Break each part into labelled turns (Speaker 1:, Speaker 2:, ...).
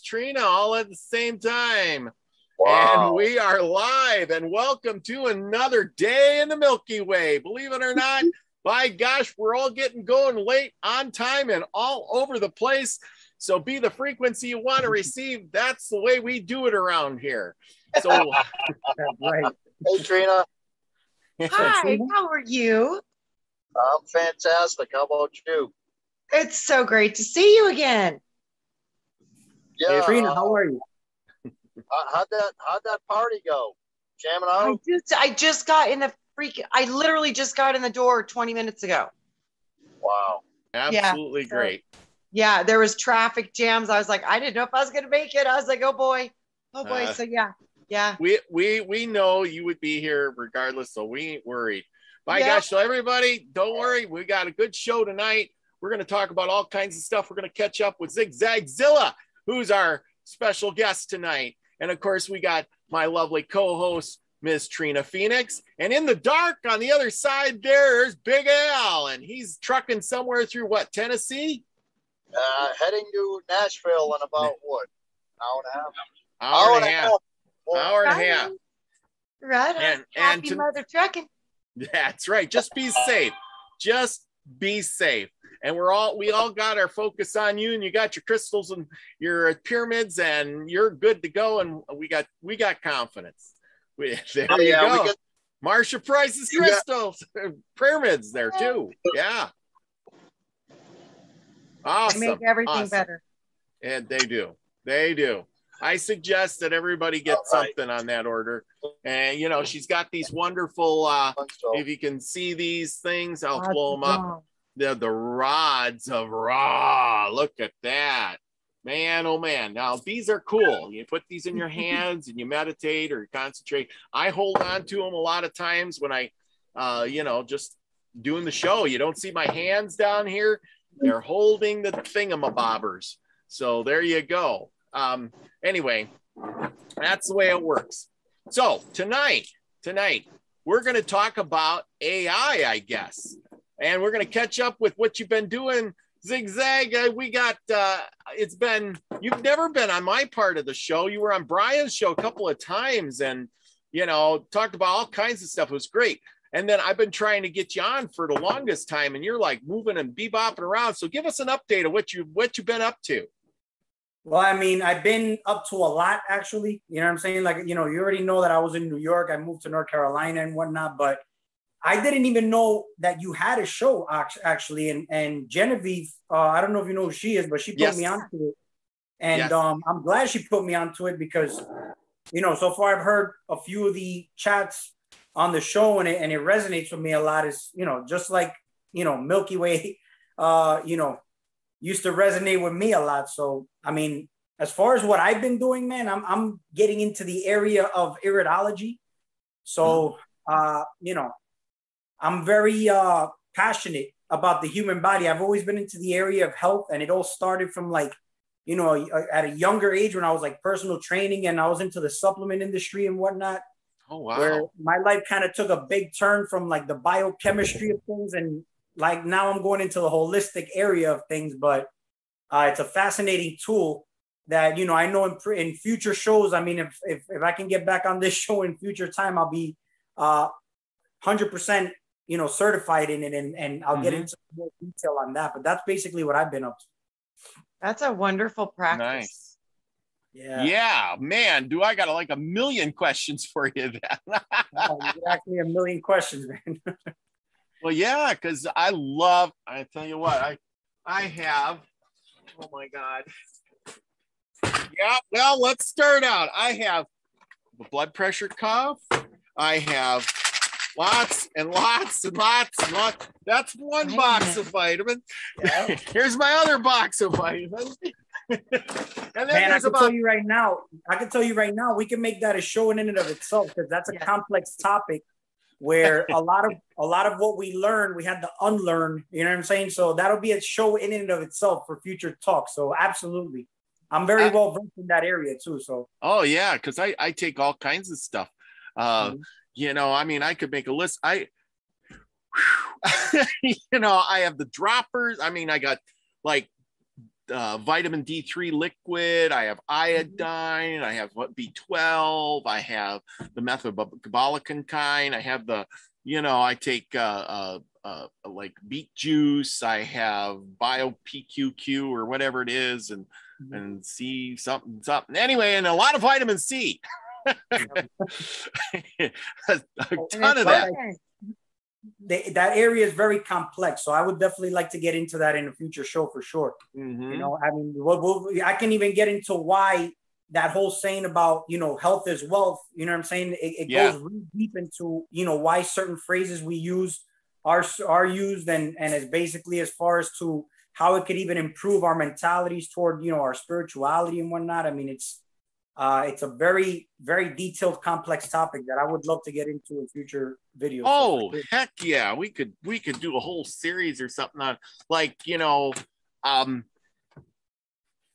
Speaker 1: Trina all at the same time.
Speaker 2: Wow.
Speaker 1: And we are live, and welcome to another day in the Milky Way. Believe it or not, by gosh, we're all getting going late, on time, and all over the place. So be the frequency you want to receive. That's the way we do it around here. So
Speaker 3: right.
Speaker 2: Hey, Trina.
Speaker 4: Hi, how are you?
Speaker 2: I'm fantastic. How about you?
Speaker 4: It's so great to see you again.
Speaker 2: Yeah.
Speaker 3: Hey, Trina, how are you?
Speaker 2: How'd that party go? Jamming out?
Speaker 4: I just got in the I literally just got in the door 20 minutes ago.
Speaker 2: Wow.
Speaker 1: absolutely
Speaker 4: Yeah.
Speaker 1: great.
Speaker 4: Yeah, there was traffic jams. I was like, I didn't know if I was going to make it. I was like, oh boy. So yeah.
Speaker 1: We know you would be here regardless, so we ain't worried. By gosh, so everybody, don't worry. We got a good show tonight. We're going to talk about all kinds of stuff. We're going to catch up with ZIG ZAG ZILLA, who's our special guest tonight. And of course, we got my lovely co-host, Miss Trina Phoenix. And in the dark on the other side there's Big Al, and he's trucking somewhere through what, Tennessee?
Speaker 2: Heading to Nashville in about what? Hour and a half?
Speaker 1: Hour and a half. Hour and a half.
Speaker 4: Right.
Speaker 1: And
Speaker 4: Happy mother trucking.
Speaker 1: That's right. Just be safe. Just be safe. And we all got our focus on you, and you got your crystals and your pyramids, and you're good to go. And we got confidence. There you go. Marsha Price's crystals, pyramids there too. Yeah. Awesome.
Speaker 4: They make everything better.
Speaker 1: And they do. They do. I suggest that everybody get something on that order. And, you know, she's got these wonderful, if you can see these things, I'll blow them up. The rods of Ra. Look at that. Man, oh man. Now, these are cool. You put these in your hands and you meditate or concentrate. I hold on to them a lot of times when I, just doing the show. You don't see my hands down here. They're holding the thingamabobbers. So there you go. Anyway, that's the way it works. So tonight, we're going to talk about AI, I guess. And we're going to catch up with what you've been doing, Zigzag. You've never been on my part of the show. You were on Brian's show a couple of times and, talked about all kinds of stuff. It was great. And then I've been trying to get you on for the longest time, and you're like moving and bebopping around. So give us an update of what you've been up to.
Speaker 3: Well, I mean, I've been up to a lot, actually. You know what I'm saying? Like, you already know that I was in New York. I moved to North Carolina and whatnot, but I didn't even know that you had a show, actually. And Genevieve, I don't know if you know who she is, but she put me onto it. And I'm glad she put me onto it because, so far I've heard a few of the chats on the show and it resonates with me a lot. Is, just like, Milky Way, used to resonate with me a lot. So, I mean, as far as what I've been doing, man, I'm getting into the area of iridology. So, I'm very passionate about the human body. I've always been into the area of health, and it all started from like, at a younger age when I was like personal training and I was into the supplement industry and whatnot.
Speaker 1: Oh, wow.
Speaker 3: Where my life kind of took a big turn from like the biochemistry of things, and like now I'm going into the holistic area of things. But it's a fascinating tool that, I know in future shows, I mean, if I can get back on this show in future time, I'll be 100%, certified in it, and I'll get into more detail on that. But that's basically what I've been up to.
Speaker 4: That's a wonderful practice.
Speaker 1: Nice.
Speaker 3: Yeah,
Speaker 1: man, do I got like a million questions for you then?
Speaker 3: Oh, you asked me a million questions, man.
Speaker 1: Well, yeah, because I tell you what, I have, oh my God. Yeah, well, let's start out. I have the blood pressure cuff. I have lots and lots and lots and lots. That's one box of vitamins. Yeah. Here's my other box of vitamins. And then
Speaker 3: man, I can tell you right now, we can make that a show in and of itself, because that's a complex topic where a lot of what we learned, we had to unlearn, you know what I'm saying? So that'll be a show in and of itself for future talk. So absolutely. I'm very well versed in that area too. So. Oh
Speaker 1: yeah. Cause I take all kinds of stuff. I mean, I could make a list. I have the droppers. I mean, I got like vitamin D3 liquid. I have iodine. I have B12. I have the methylglobulin kind. I have the, I take like beet juice. I have bio PQQ or whatever it is, and C something. Anyway, and a lot of vitamin C. a ton of that.
Speaker 3: That area is very complex, so I would definitely like to get into that in a future show for sure. I mean, I can even get into why that whole saying about health is wealth. You know what I'm saying? It goes really deep into why certain phrases we use are used, and as basically as far as to how it could even improve our mentalities toward our spirituality and whatnot. I mean, it's a very, very detailed, complex topic that I would love to get into in future videos.
Speaker 1: Oh, heck yeah. We could do a whole series or something on, like,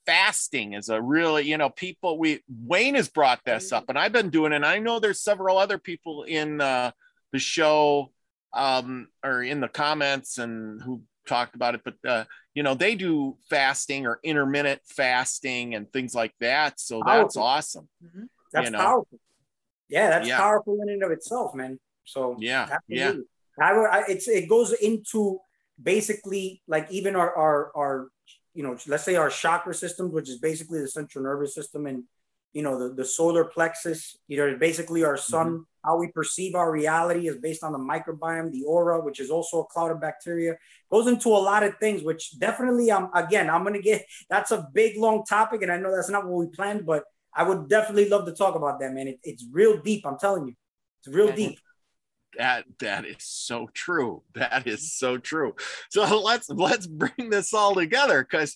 Speaker 1: fasting is a really, Wayne has brought this up, and I've been doing it. And I know there's several other people in the show or in the comments and who talked about it, but they do fasting or intermittent fasting and things like that, so that's awesome.
Speaker 3: That's powerful. That's powerful in and of itself, man. So absolutely. It goes into basically like even our let's say our chakra system, which is basically the central nervous system, and the solar plexus, basically our sun. How we perceive our reality is based on the microbiome, the aura, which is also a cloud of bacteria. Goes into a lot of things, which definitely, I'm going to get, that's a big, long topic. And I know that's not what we planned, but I would definitely love to talk about that, man. It's real deep. I'm telling you, it's real deep.
Speaker 1: That is so true. That is so true. So let's bring this all together, because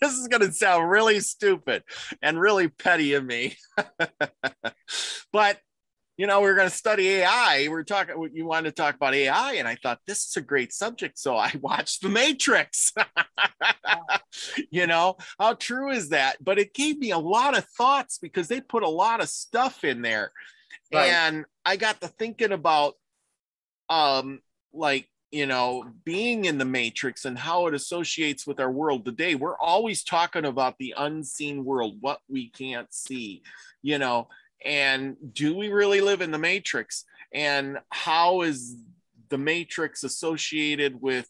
Speaker 1: this is going to sound really stupid and really petty of me. But we're going to study AI. You wanted to talk about AI, and I thought this is a great subject. So I watched The Matrix. How true is that? But it gave me a lot of thoughts because they put a lot of stuff in there. Right. And I got to thinking about, being in the Matrix and how it associates with our world today. We're always talking about the unseen world, what we can't see, and do we really live in the Matrix? And how is the Matrix associated with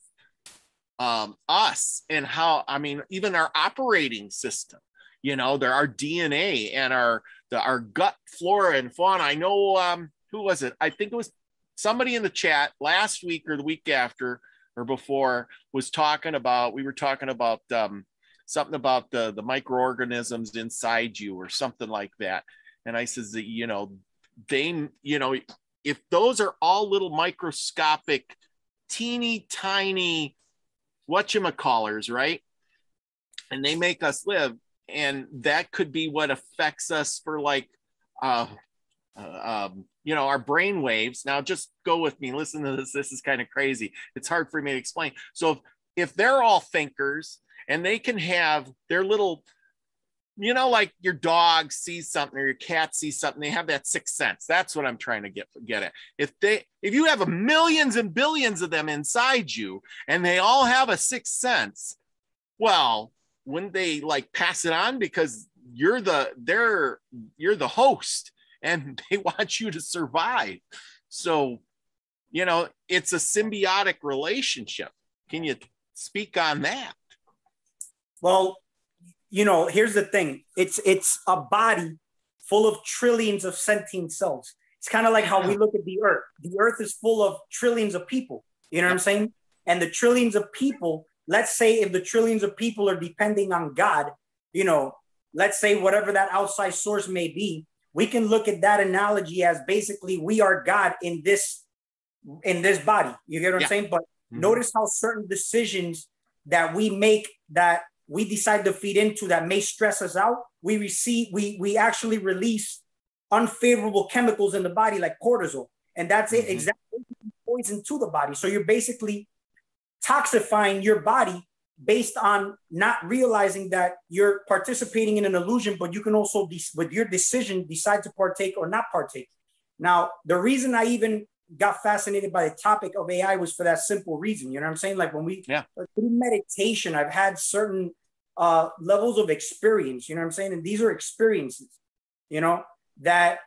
Speaker 1: us? And how, even our operating system, our DNA and our gut flora and fauna. I know, who was it? I think it was somebody in the chat last week or the week after or before we were talking about something about the microorganisms inside you or something like that. And I says that, if those are all little microscopic, teeny tiny whatchamacallers, right? And they make us live. And that could be what affects us for our brain waves. Now just go with me, listen to this. This is kind of crazy. It's hard for me to explain. So if they're all thinkers and they can have their little, like your dog sees something or your cat sees something, they have that sixth sense. That's what I'm trying to get at. If you have millions and billions of them inside you and they all have a sixth sense, well, wouldn't they pass it on because you're the host and they want you to survive? So, it's a symbiotic relationship. Can you speak on that?
Speaker 3: Well, here's the thing. It's a body full of trillions of sentient cells. It's kind of like how we look at the earth. The earth is full of trillions of people. You know what I'm saying? And the trillions of people, let's say if the trillions of people are depending on God, let's say whatever that outside source may be, we can look at that analogy as basically we are God in this body. You get what I'm saying? But notice how certain decisions that we make, that we decide to feed into, that may stress us out, we actually release unfavorable chemicals in the body like cortisol. And that's it, exactly, poison to the body. So you're basically toxifying your body based on not realizing that you're participating in an illusion, but you can also, with your decision, decide to partake or not partake. Now, the reason I even got fascinated by the topic of AI was for that simple reason. You know what I'm saying? Like when through meditation, I've had certain levels of experience, you know what I'm saying? And these are experiences, you know, that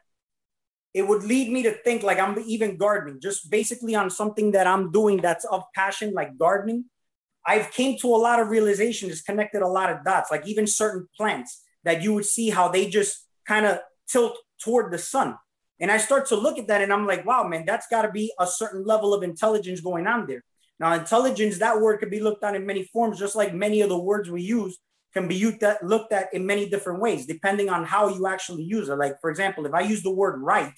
Speaker 3: it would lead me to think like I'm even gardening, just basically on something that I'm doing that's of passion, like gardening. I've came to a lot of realizations, connected a lot of dots, like even certain plants that you would see how they just kind of tilt toward the sun. And I start to look at that and I'm like, wow, man, that's got to be a certain level of intelligence going on there. Now, intelligence, that word could be looked at in many forms, just like many of the words we use can be looked at in many different ways, depending on how you actually use it. Like, for example, if I use the word right,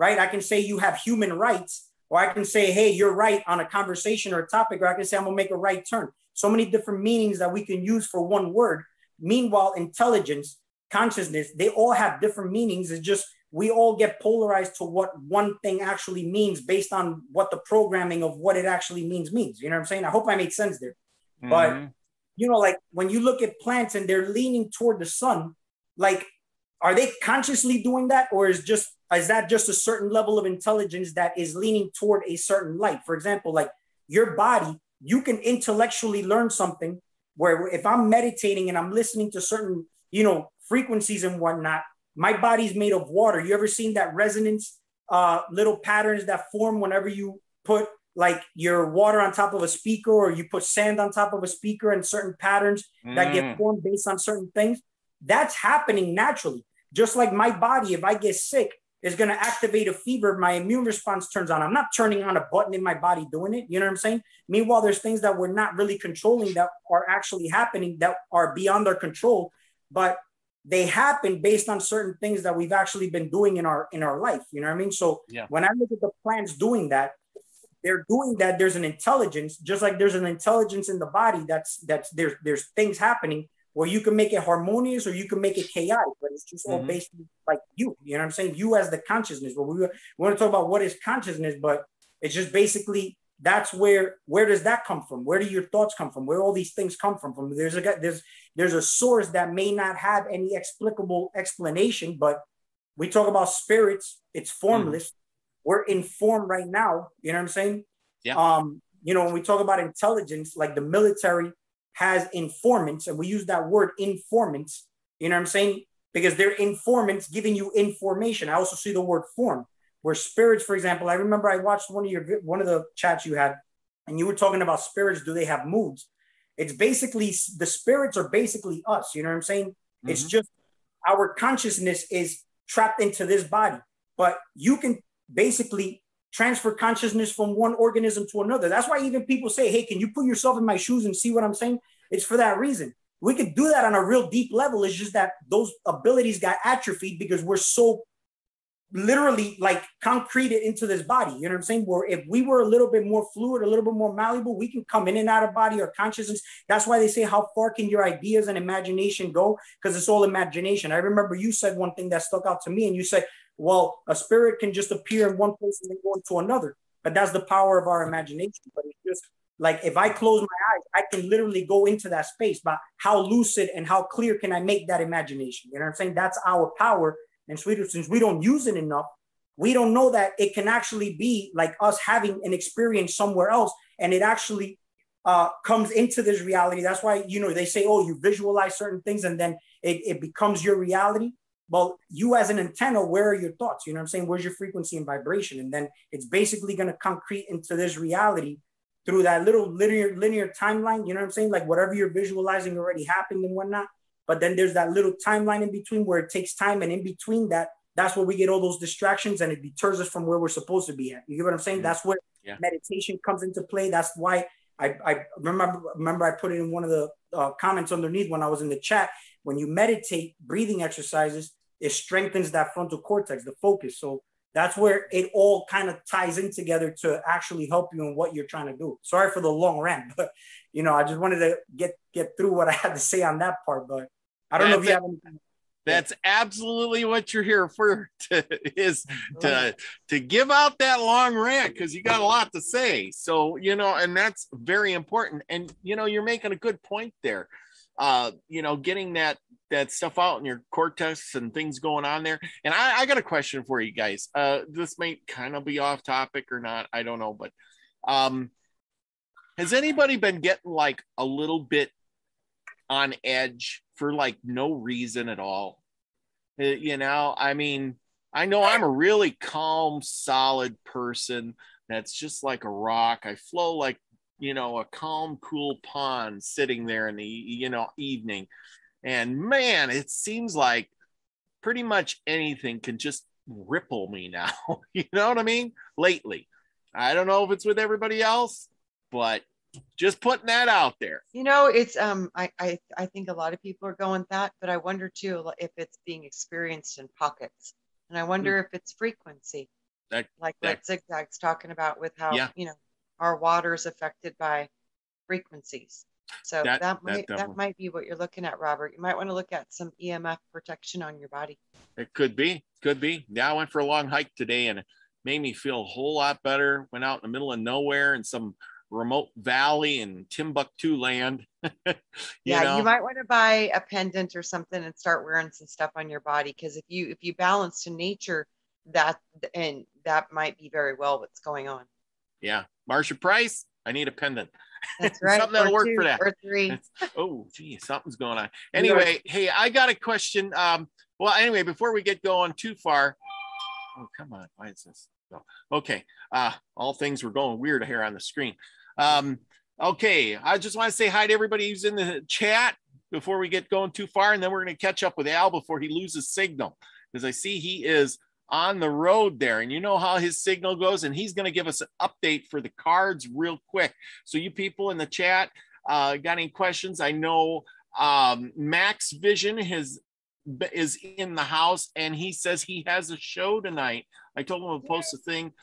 Speaker 3: I can say you have human rights, or I can say, hey, you're right on a conversation or a topic, or I can say I'm gonna make a right turn. So many different meanings that we can use for one word. Meanwhile, intelligence, consciousness, they all have different meanings. It's just we all get polarized to what one thing actually means based on what the programming of what it actually means. You know what I'm saying? I hope I made sense there. Mm-hmm. But, you know, like when you look at plants and they're leaning toward the sun, like, are they consciously doing that? Or is that just a certain level of intelligence that is leaning toward a certain light? For example, like your body, you can intellectually learn something where if I'm meditating and I'm listening to certain, you know, frequencies and whatnot, my body's made of water. You ever seen that resonance, little patterns that form whenever you put like your water on top of a speaker, or you put sand on top of a speaker, and certain patterns that get formed based on certain things? That's happening naturally. Just like my body, if I get sick, is going to activate a fever, my immune response turns on. I'm not turning on a button in my body doing it. You know what I'm saying? Meanwhile, there's things that we're not really controlling that are actually happening that are beyond our control, but they happen based on certain things that we've actually been doing in our life. You know what I mean? So when I look at the plants doing that, they're doing that. There's an intelligence, just like there's an intelligence in the body. There's things happening where you can make it harmonious or you can make it chaotic, but it's just all based on like you know what I'm saying? You as the consciousness. Well, we want to talk about what is consciousness, but it's just basically that's where does that come from? Where do your thoughts come from? Where all these things come from? There's a source that may not have any explicable explanation, but we talk about spirits, it's formless. We're in form right now. You know what I'm saying? Yeah. You know, when we talk about intelligence, like the military has informants, and we use that word informants, you know what I'm saying? Because they're informants giving you information. I also see the word form, where spirits, for example, I remember I watched one of the chats you had, and you were talking about spirits. Do they have moods? It's basically, the spirits are basically us. You know what I'm saying? It's just our consciousness is trapped into this body, but you can basically transfer consciousness from one organism to another. That's why even people say, hey, can you put yourself in my shoes and see what I'm saying? It's for that reason. We could do that on a real deep level. It's just that those abilities got atrophied because we're so literally like concreted into this body. You know what I'm saying? Where if we were a little bit more fluid, a little bit more malleable, we can come in and out of body or consciousness. That's why they say, how far can your ideas and imagination go? Because it's all imagination. I remember you said one thing that stuck out to me, and you said, well, a spirit can just appear in one place and then go into another. But that's the power of our imagination. But it's just like, if I close my eyes, I can literally go into that space. But how lucid and how clear can I make that imagination? You know what I'm saying? That's our power. And since we don't use it enough, we don't know that it can actually be like us having an experience somewhere else. And it actually comes into this reality. That's why, you know, they say, oh, you visualize certain things and then it becomes your reality. Well, you as an antenna, where are your thoughts? You know what I'm saying? Where's your frequency and vibration? And then it's basically going to concrete into this reality through that little linear timeline. You know what I'm saying? Like whatever you're visualizing already happened and whatnot. But then there's that little timeline in between where it takes time. And in between that, that's where we get all those distractions and it deters us from where we're supposed to be at. You get what I'm saying? That's where meditation comes into play. That's why I remember I put it in one of the comments underneath when I was in the chat. When you meditate, breathing exercises, it strengthens that frontal cortex, the focus. So that's where it all kind of ties in together to actually help you in what you're trying to do. Sorry for the long rant, but you know, I just wanted to get through what I had to say on that part. But I don't know if you have anything.
Speaker 1: That's absolutely what you're here for, to give out that long rant, because you got a lot to say. So, you know, and that's very important. And, you know, you're making a good point there. You know, getting that stuff out in your cortex and things going on there. And I got a question for you guys. This may kind of be off topic or not, I don't know, but has anybody been getting like a little bit on edge for like no reason at all. You know, I mean, I know I'm a really calm, solid person that's just like a rock. I flow like, you know, a calm, cool pond sitting there in the, you know, evening. And man, it seems like pretty much anything can just ripple me now. You know what I mean? Lately. I don't know if it's with everybody else, but just putting that out there.
Speaker 4: You know, it's I think a lot of people are going that, but I wonder too if it's being experienced in pockets. And I wonder if it's frequency. Like what Zigzag's talking about with how, you know, our water is affected by frequencies. So that might be what you're looking at, Robert. You might want to look at some EMF protection on your body.
Speaker 1: It could be. Yeah, I went for a long hike today and it made me feel a whole lot better. Went out in the middle of nowhere in some remote valley in Timbuktu land. You might want to buy a pendant or something and start wearing some stuff on your body, because if you balance to nature, that might be very well what's going on. Yeah, Marsha Price, I need a pendant. That's right. Something that'll work for that. Or 3. Oh, gee, something's going on. Anyway, hey, I got a question. Well, anyway, before we get going too far. Oh, come on. Why is this? No. Okay. All things were going weird here on the screen. Okay. I just want to say hi to everybody who's in the chat before we get going too far. And then we're going to catch up with Al before he loses signal, because I see he is on the road there, and you know how his signal goes, and he's going to give us an update for the cards real quick. So you people in the chat, got any questions? I know Max Vision is in the house, and he says he has a show tonight. I told him to post a thing.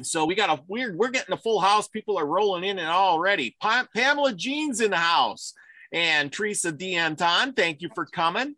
Speaker 1: So we're getting a full house. People are rolling in and already. Pamela Jean's in the house, and Teresa D'Anton, thank you for coming.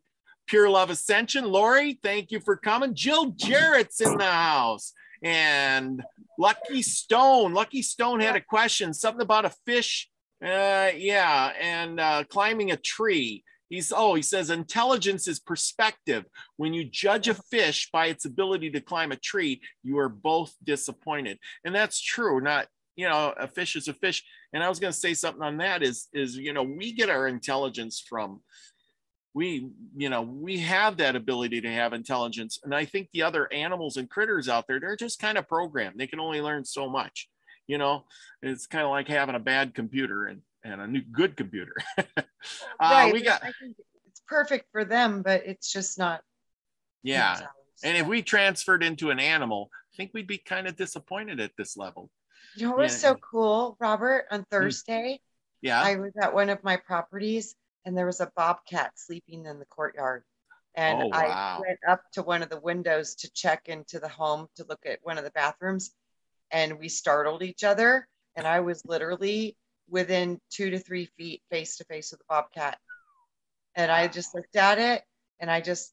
Speaker 1: Pure Love Ascension, Lori, thank you for coming. Jill Jarrett's in the house, and Lucky Stone. Lucky Stone had a question, something about a fish. And climbing a tree. He says intelligence is perspective. When you judge a fish by its ability to climb a tree, you are both disappointed. And that's true. Not, you know, a fish is a fish. And I was going to say something on that is, you know, we get our intelligence from, we have that ability to have intelligence. And I think the other animals and critters out there, they're just kind of programmed. They can only learn so much. You know, it's kind of like having a bad computer and a new good computer. Right. I think it's perfect for them, but it's just not. Yeah. And if we transferred into an animal, I think we'd be kind of disappointed at this level. You know what was so cool, Robert? On Thursday, I was at one of my properties, and there was a bobcat sleeping in the courtyard. And I went up to one of the windows to check into the home to look at one of the bathrooms, and we startled each other. And I was literally within 2 to 3 feet face to face with the bobcat. And I just looked at it, and I just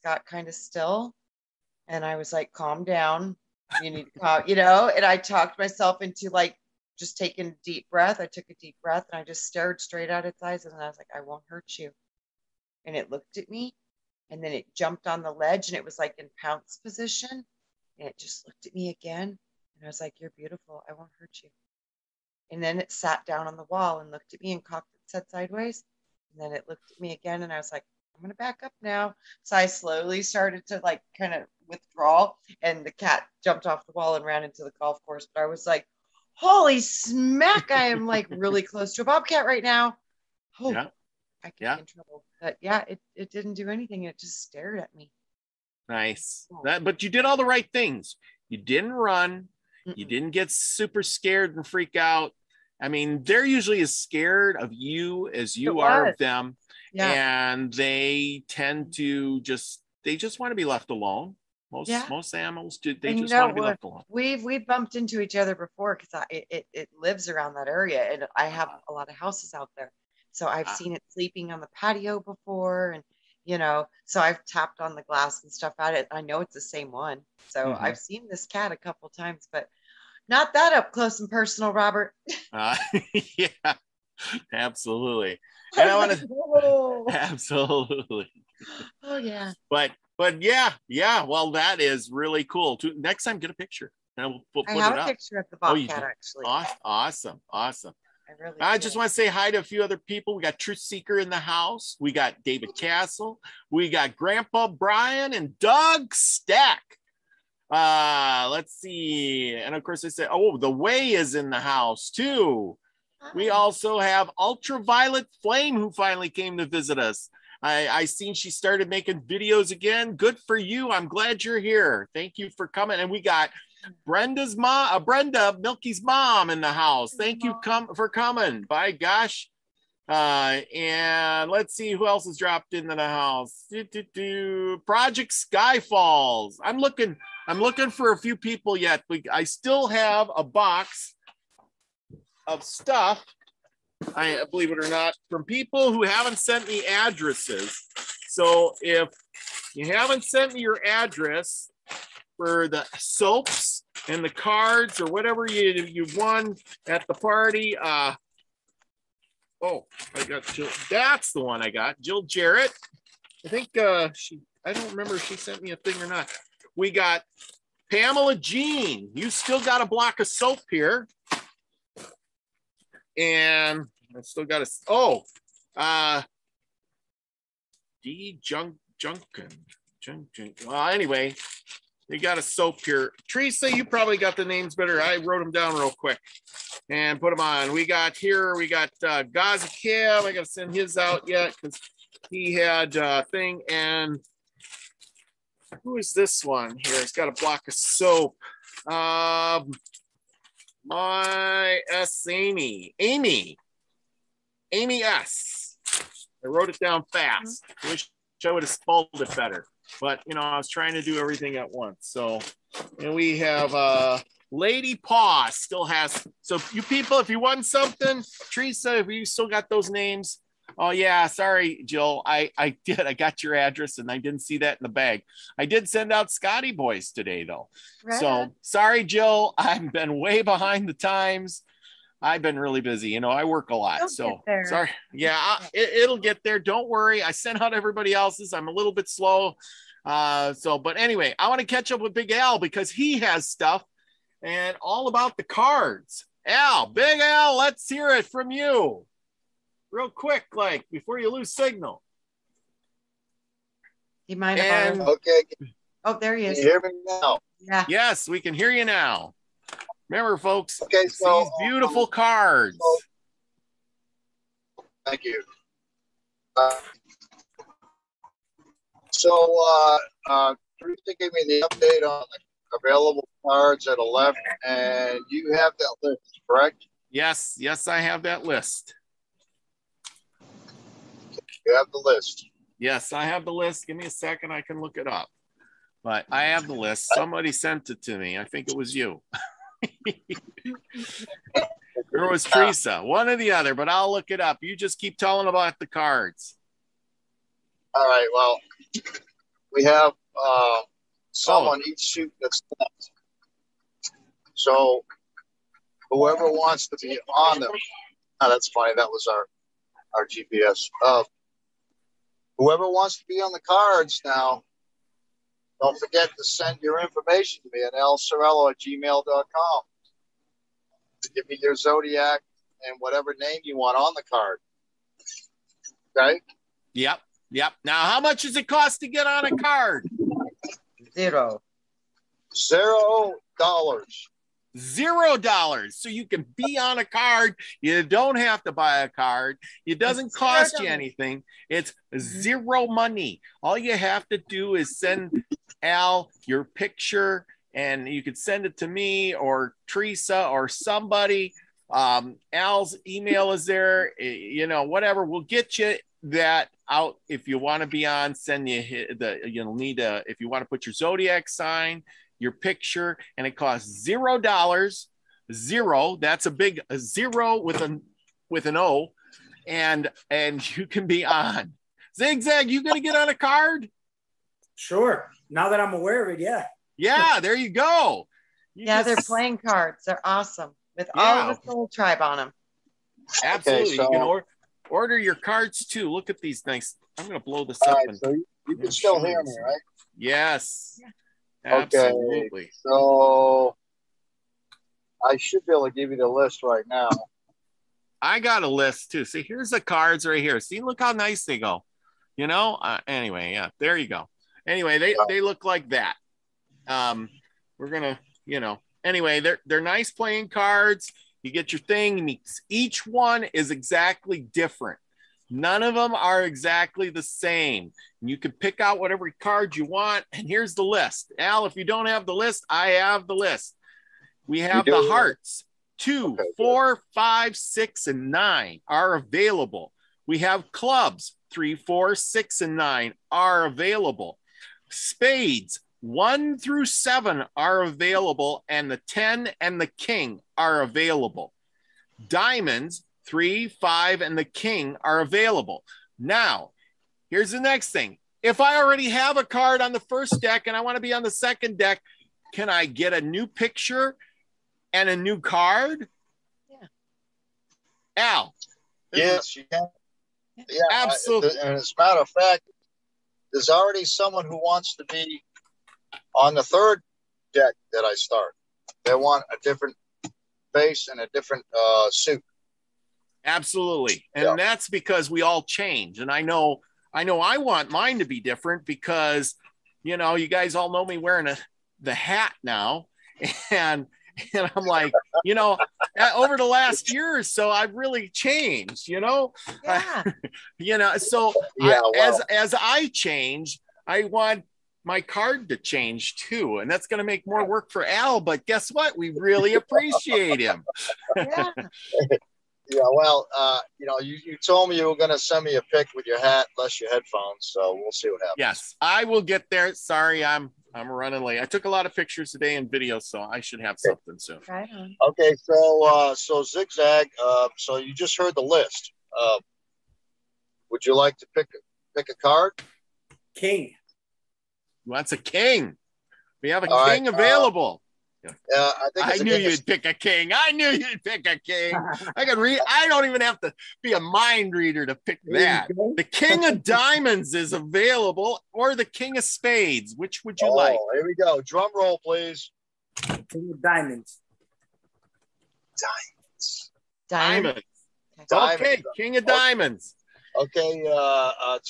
Speaker 1: got kind of still. And I was like, calm down. You need to calm, you know, and I talked myself into like just taking a deep breath. I took a deep breath, and I just stared straight at its eyes, and I was like, I won't hurt you. And it looked at me, and then it jumped on the ledge, and it was like in pounce position. And it just looked at me again. And I was like, you're beautiful. I won't hurt you. And then it sat down on the wall and looked at me and cocked its head sideways. And then it looked at me again, and I was like, I'm going to back up now. So I slowly started to like kind of withdraw, and the cat jumped off the wall and ran into the golf course. But I was like, holy smack, I am like really close to a bobcat right now. Oh, yeah. I could get in trouble. But yeah, it didn't do anything. It just stared at me. Nice. But you did all the right things. You didn't run. You didn't get super scared and freak out. I mean, they're usually as scared of you as you are of them. Yeah. And they tend to just want to be left alone. Most animals do. They just want to be left alone. We've bumped into each other before, because it lives around that area, and I have a lot of houses out there. So I've seen it sleeping on the patio before, and you know, so I've tapped on the glass and stuff at it. I know it's the same one. So I've seen this cat a couple times, but not that up close and personal, Robert. Yeah, absolutely. And I want to absolutely. Oh yeah. But yeah. Well, that is really cool. Next time, get a picture. And we'll put I have it a picture of the bobcat actually. Awesome. I just want to say hi to a few other people. We got Truth Seeker in the house. We got David Castle. We got Grandpa Brian and Doug Stack. Let's see. And of course I said, oh, the Way is in the house too. We also have Ultraviolet Flame, who finally came to visit us. I seen she started making videos again. Good for you. I'm glad you're here. Thank you for coming. And we got Brenda's mom, Brenda, Milky's mom in the house. Thank you for coming. By gosh. And let's see who else has dropped into the house. Project Skyfalls. I'm looking for a few people yet. I still have a box of stuff, I believe it or not, from people who haven't sent me addresses. So if you haven't sent me your address for the soaps and the cards or whatever you won at the party, oh, I got Jill. That's the one I got. Jill Jarrett. I think I don't remember if she sent me a thing or not. We got Pamela Jean. You still got a block of soap here. And I still got D Junkin. Well, anyway, they got a soap here. Teresa, you probably got the names better. I wrote them down real quick and put them on. We got Gaza Cab. I got to send his out yet because he had a thing. And who is this one here? It's got a block of soap. My S. Amy S. I wrote it down fast. Wish I would have spelled it better. But, you know, I was trying to do everything at once. So, and we have Lady Paw still has. So you people, if you want something, Teresa, if you still got those names. Oh, yeah. Sorry, Jill. I did. I got your address and I didn't see that in the bag. I did send out Scotty Boys today, though. Right. So sorry, Jill. I've been way behind the times. I've been really busy. You know, I work a lot. So sorry. Yeah, it'll get there. Don't worry. I sent out everybody else's. I'm a little bit slow. But anyway, I want to catch up with Big Al because he has stuff and all about the cards. Al, Big Al, let's hear it from you. Real quick, like before you lose signal.
Speaker 4: You mind
Speaker 2: if okay.
Speaker 4: Oh, there he is.
Speaker 2: Can you hear me now?
Speaker 4: Yeah.
Speaker 1: Yes, we can hear you now. Remember, folks,
Speaker 2: okay, so
Speaker 1: these beautiful cards.
Speaker 2: Thank you. Teresa gave me the update on the available cards at 11, and you have that list, correct?
Speaker 1: Yes, I have that list.
Speaker 2: You have the list.
Speaker 1: Yes, I have the list. Give me a second. I can look it up. But I have the list. Somebody sent it to me. I think it was you. Or it was Teresa. One or the other, but I'll look it up. You just keep telling about the cards.
Speaker 2: All right. Well, we have some on each suit that's left. So whoever wants to be on them. Oh, that's funny. That was our GPS. Whoever wants to be on the cards now, don't forget to send your information to me at lsorello@gmail.com. Give me your zodiac and whatever name you want on the card. Okay?
Speaker 1: Yep. Now, how much does it cost to get on a card?
Speaker 4: $0.
Speaker 1: $0. So you can be on a card. You don't have to buy a card. It doesn't cost you anything. It's zero money. All you have to do is send Al your picture, and you could send it to me or Teresa or somebody. Al's email is there. You know, whatever. We'll get you that out. If you want to be on, send you you'll need if you want to put your zodiac sign, your picture, and it costs $0. Zero. That's a big zero with an O, and you can be on. Zigzag, you gonna get on a card?
Speaker 3: Sure. Now that I'm aware of it, yeah.
Speaker 1: Yeah, there you go.
Speaker 4: They're playing cards. They're awesome with all of the Soul Tribe on them.
Speaker 1: Absolutely. Okay, so you can order your cards too. Look at these things. I'm gonna blow this up.
Speaker 2: Right, so you can still hear me, right?
Speaker 1: Yes.
Speaker 4: Yeah.
Speaker 1: Absolutely.
Speaker 2: Okay, so I should be able to give you the list right now.
Speaker 1: I got a list too. See, here's the cards right here. See, look how nice they go. You know, anyway, yeah, there you go. Anyway, they look like that. We're gonna, you know, anyway, they're nice playing cards. You get your thing, and each one is exactly different. None of them are exactly the same. You can pick out whatever card you want. And here's the list. Al, if you don't have the list, I have the list. We have the hearts. 2, 4, 5, 6, and 9 are available. We have clubs. 3, 4, 6, and 9 are available. Spades 1 through 7 are available, and the 10 and the king are available. Diamonds 3, 5, and the king are available. Now, here's the next thing. If I already have a card on the first deck and I want to be on the second deck, can I get a new picture and a new card?
Speaker 4: Yeah.
Speaker 1: Al.
Speaker 2: Yes, you can. Yeah,
Speaker 1: absolutely.
Speaker 2: And as a matter of fact, there's already someone who wants to be on the third deck that I start. They want a different face and a different suit.
Speaker 1: Absolutely. And that's because we all change. And I know I want mine to be different because, you know, you guys all know me wearing the hat now. And I'm like, you know, over the last year or so, I've really changed, you know?
Speaker 4: Yeah.
Speaker 1: You know, so as I change, I want my card to change too. And that's going to make more work for Al. But guess what? We really appreciate him.
Speaker 4: Yeah.
Speaker 2: Yeah, well, you know, you told me you were going to send me a pic with your hat, less your headphones, so we'll see what happens.
Speaker 1: Yes, I will get there. Sorry, I'm running late. I took a lot of pictures today and videos, so I should have something soon.
Speaker 4: Right on.
Speaker 2: Okay, so Zigzag, so you just heard the list. Would you like to pick a card?
Speaker 3: King.
Speaker 1: Wants a king. We have a
Speaker 2: All
Speaker 1: king available.
Speaker 2: I
Speaker 1: knew you'd pick a king. I knew you'd pick a king. I could read. I don't even have to be a mind reader to pick that. The king of diamonds is available, or the king of spades. Which would you like?
Speaker 2: Here we go. Drum roll, please.
Speaker 3: King of diamonds.
Speaker 4: Diamond.
Speaker 1: Okay, king of diamonds.
Speaker 2: Okay,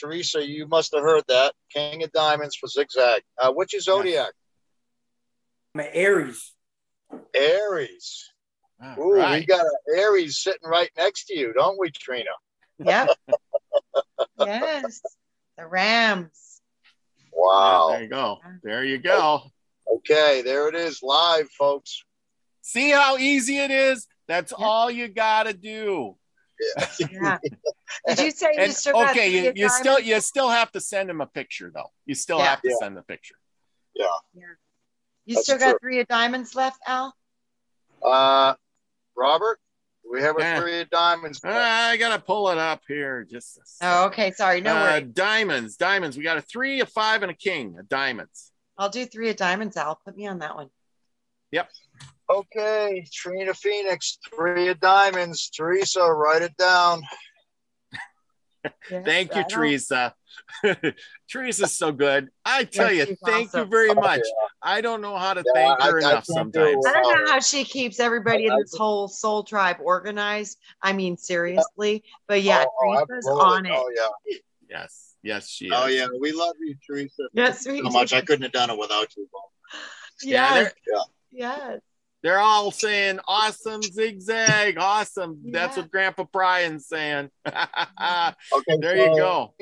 Speaker 2: Teresa, you must have heard that. King of diamonds for Zigzag. What's your zodiac?
Speaker 3: I'm an Aries.
Speaker 2: Aries.
Speaker 1: Ooh, right.
Speaker 2: We got an Aries sitting right next to you, don't we, Trina?
Speaker 4: Yep. Yes. The Rams.
Speaker 2: Wow.
Speaker 1: Yeah, there you go. There you go.
Speaker 2: Okay, there it is, live, folks.
Speaker 1: See how easy it is? That's all you got to do.
Speaker 4: Yeah. Did you say you still got
Speaker 1: you still have to send him a picture though. You still have to send the picture.
Speaker 2: Yeah.
Speaker 4: You
Speaker 2: That's
Speaker 4: still got
Speaker 2: true.
Speaker 4: 3 of diamonds left, Al?
Speaker 2: Robert, we have a 3 of diamonds left.
Speaker 1: I gotta pull it up here. Just
Speaker 4: okay. Sorry, no worries.
Speaker 1: Diamonds. We got a 3, a 5, and a king of diamonds.
Speaker 4: I'll do 3 of diamonds, Al. Put me on that one.
Speaker 1: Yep.
Speaker 2: Okay, Trina Phoenix, 3 of diamonds. Teresa, write it down.
Speaker 4: Yes,
Speaker 1: Thank you, Teresa. Teresa's so good. I tell you, thank you
Speaker 4: awesome.
Speaker 1: very much. I don't know how to thank her enough sometimes.
Speaker 4: I don't know how she keeps everybody in this whole soul tribe organized. I mean, seriously. But yeah, Teresa's on it.
Speaker 2: Oh, yeah.
Speaker 1: Yes, she is.
Speaker 2: Oh, yeah. We love you, Teresa.
Speaker 4: Yes, we
Speaker 2: so
Speaker 4: do.
Speaker 2: much. I couldn't have done it without you.
Speaker 4: Yes.
Speaker 2: Yeah.
Speaker 4: Yes.
Speaker 1: They're all saying, awesome, Zigzag, awesome.
Speaker 4: Yeah.
Speaker 1: That's what Grandpa Brian's saying.
Speaker 2: Okay,
Speaker 1: there you go.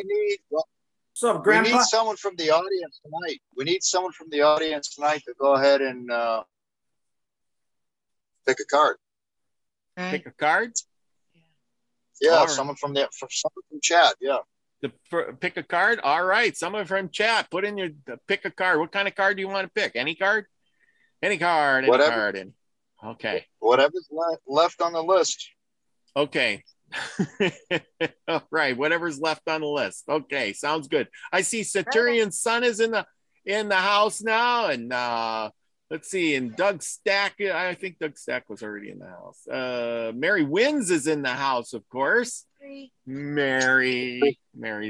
Speaker 3: What's up, Grandpa?
Speaker 2: We need someone from the audience tonight. We need someone from the audience tonight to go ahead and pick a card.
Speaker 4: Right.
Speaker 1: Pick a card?
Speaker 2: Yeah,
Speaker 1: right.
Speaker 2: someone from chat. Yeah.
Speaker 1: Pick a card? All right. Someone from chat. Put in your pick a card. What kind of card do you want to pick? Any card? Any card. Okay.
Speaker 2: Whatever's left on the list.
Speaker 1: Okay. All right. Whatever's left on the list. Okay. Sounds good. I see Centurion's son is in the house now. And let's see. And Doug Stack. I think Doug Stack was already in the house. Mary Wins is in the house, of course. Mary's